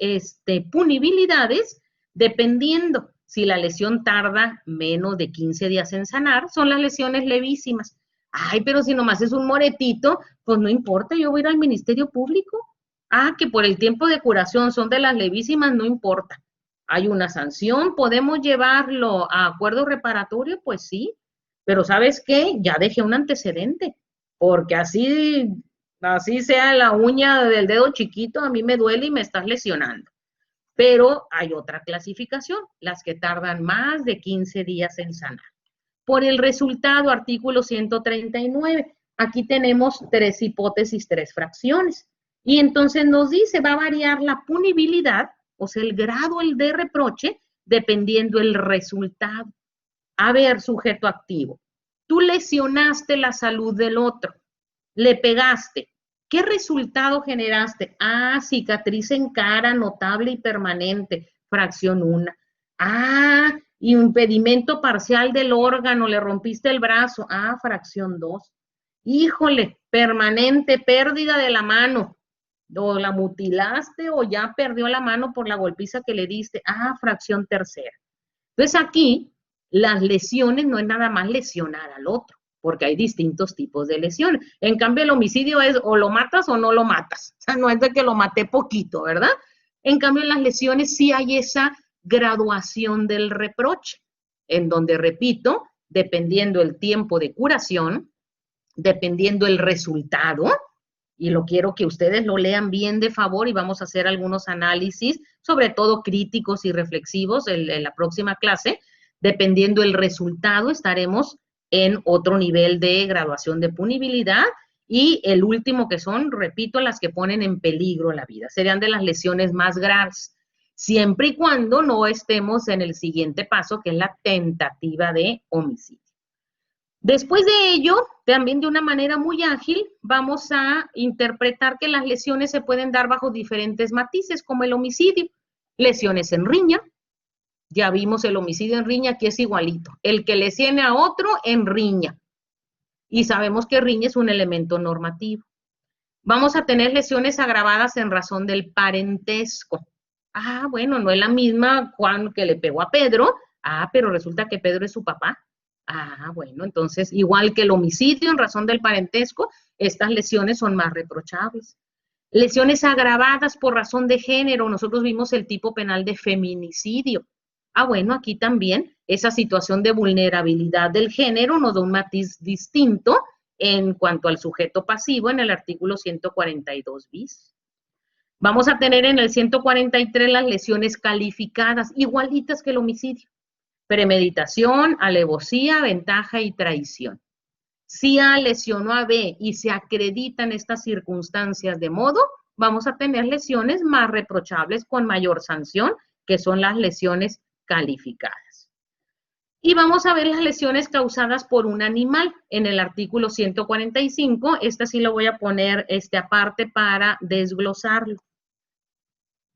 punibilidades dependiendo si la lesión tarda menos de 15 días en sanar, son las lesiones levísimas. Ay, pero si nomás es un moretito, pues no importa, yo voy a ir al Ministerio Público. Ah, que por el tiempo de curación son de las levísimas, no importa. Hay una sanción, podemos llevarlo a acuerdo reparatorio, pues sí, pero ¿sabes qué? Ya dejé un antecedente, porque así sea la uña del dedo chiquito, a mí me duele y me estás lesionando. Pero hay otra clasificación, las que tardan más de 15 días en sanar. Por el resultado, artículo 139, aquí tenemos 3 hipótesis, 3 fracciones. Y entonces nos dice, va a variar la punibilidad, o sea, el grado de reproche, dependiendo el resultado. A ver, sujeto activo, tú lesionaste la salud del otro, le pegaste. ¿Qué resultado generaste? Ah, cicatriz en cara notable y permanente, fracción 1. Ah, impedimento parcial del órgano, le rompiste el brazo. Ah, fracción 2. Híjole, permanente, pérdida de la mano. O la mutilaste o ya perdió la mano por la golpiza que le diste. Ah, fracción tercera. Entonces aquí las lesiones no es nada más lesionar al otro, porque hay distintos tipos de lesiones. En cambio, el homicidio es o lo matas o no lo matas. O sea, no es de que lo maté poquito, ¿verdad? En cambio, en las lesiones sí hay esa graduación del reproche, en donde, repito, dependiendo el tiempo de curación, dependiendo el resultado, y lo quiero que ustedes lo lean bien de favor y vamos a hacer algunos análisis, sobre todo críticos y reflexivos en la próxima clase. Dependiendo el resultado, estaremos en otro nivel de graduación de punibilidad y el último que son, repito, las que ponen en peligro la vida. Serían de las lesiones más graves, siempre y cuando no estemos en el siguiente paso, que es la tentativa de homicidio. Después de ello, también de una manera muy ágil, vamos a interpretar que las lesiones se pueden dar bajo diferentes matices, como el homicidio. Lesiones en riña, ya vimos el homicidio en riña, que es igualito. El que lesione a otro en riña. Y sabemos que riña es un elemento normativo. Vamos a tener lesiones agravadas en razón del parentesco. Ah, bueno, no es la misma Juan que le pegó a Pedro. Ah, pero resulta que Pedro es su papá. Ah, bueno, entonces, igual que el homicidio en razón del parentesco, estas lesiones son más reprochables. Lesiones agravadas por razón de género, nosotros vimos el tipo penal de feminicidio. Ah, bueno, aquí también esa situación de vulnerabilidad del género nos da un matiz distinto en cuanto al sujeto pasivo en el artículo 142 bis. Vamos a tener en el 143 las lesiones calificadas, igualitas que el homicidio. Premeditación, alevosía, ventaja y traición. Si A lesionó a B y se acreditan estas circunstancias de modo, vamos a tener lesiones más reprochables con mayor sanción, que son las lesiones calificadas. Y vamos a ver las lesiones causadas por un animal en el artículo 145. Esta sí lo voy a poner aparte para desglosarlo.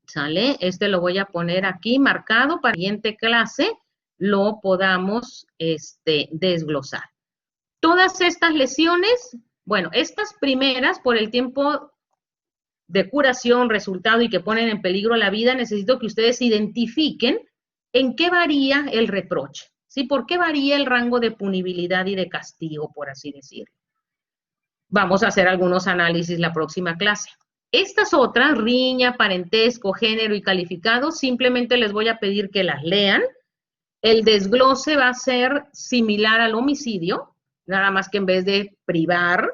¿Sale? Lo voy a poner aquí marcado para la siguiente clase lo podamos desglosar. Todas estas lesiones, bueno, estas primeras por el tiempo de curación, resultado y que ponen en peligro la vida, necesito que ustedes identifiquen en qué varía el reproche, ¿sí? ¿Por qué varía el rango de punibilidad y de castigo, por así decirlo? Vamos a hacer algunos análisis la próxima clase. Estas otras, riña, parentesco, género y calificado, simplemente les voy a pedir que las lean. El desglose va a ser similar al homicidio, nada más que en vez de privar,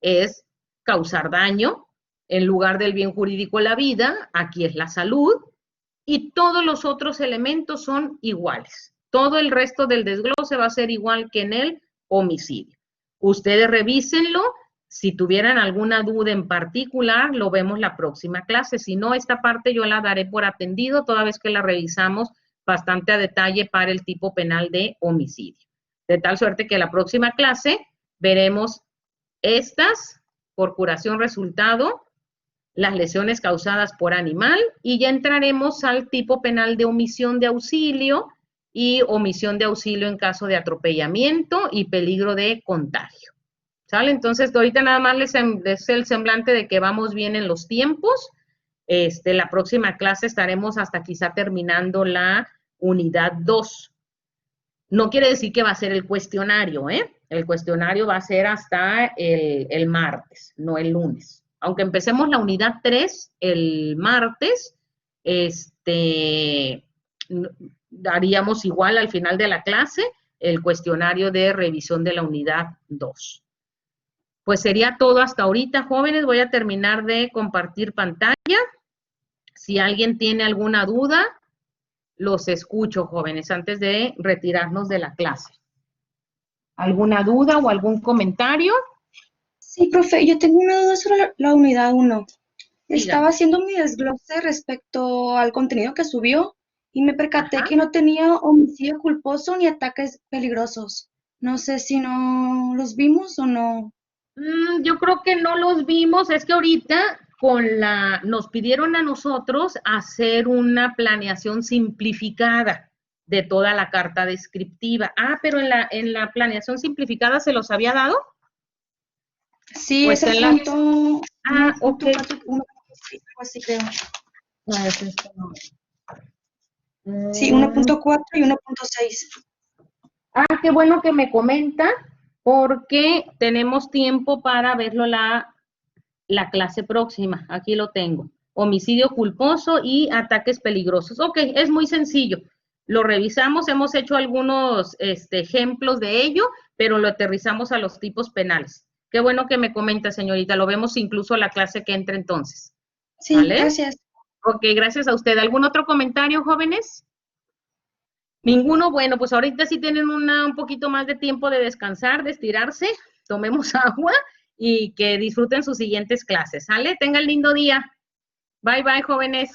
es causar daño. En lugar del bien jurídico la vida, aquí es la salud. Y todos los otros elementos son iguales. Todo el resto del desglose va a ser igual que en el homicidio. Ustedes revísenlo. Si tuvieran alguna duda en particular, lo vemos la próxima clase. Si no, esta parte yo la daré por atendido toda vez que la revisamos bastante a detalle para el tipo penal de homicidio. De tal suerte que la próxima clase veremos estas por curación resultado, las lesiones causadas por animal, y ya entraremos al tipo penal de omisión de auxilio y omisión de auxilio en caso de atropellamiento y peligro de contagio. ¿Sale? Entonces, ahorita nada más les el semblante de que vamos bien en los tiempos. La próxima clase estaremos hasta quizá terminando la unidad 2. No quiere decir que va a ser el cuestionario, ¿eh? El cuestionario va a ser hasta el martes, no el lunes. Aunque empecemos la unidad 3 el martes, daríamos igual al final de la clase el cuestionario de revisión de la unidad 2. Pues sería todo hasta ahorita, jóvenes. Voy a terminar de compartir pantalla. Si alguien tiene alguna duda, los escucho, jóvenes, antes de retirarnos de la clase. ¿Alguna duda o algún comentario? Sí, profe, yo tengo una duda sobre la unidad 1. Estaba haciendo mi desglose respecto al contenido que subió y me percaté que no tenía homicidio culposo ni ataques peligrosos. No sé si no los vimos o no. Yo creo que no los vimos. Es que ahorita nos pidieron a nosotros hacer una planeación simplificada de toda la carta descriptiva. Pero en la planeación simplificada ¿se los había dado? Sí, es el punto. Ok. Así creo. Sí, 1.4 y 1.6. Qué bueno que me comenta, porque tenemos tiempo para verlo la clase próxima. Aquí lo tengo. Homicidio culposo y ataques peligrosos. Ok, es muy sencillo. Lo revisamos, hemos hecho algunos ejemplos de ello, pero lo aterrizamos a los tipos penales. Qué bueno que me comenta, señorita. Lo vemos incluso a la clase que entra entonces. Sí, ¿vale? Gracias. Ok, gracias a usted. ¿Algún otro comentario, jóvenes? ¿Ninguno? Bueno, pues ahorita sí tienen un poquito más de tiempo de descansar, de estirarse. Tomemos agua y que disfruten sus siguientes clases. ¿Sale? Tengan lindo día. Bye, bye, jóvenes.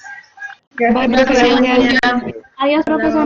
Bye, profesor. Adiós, profesor.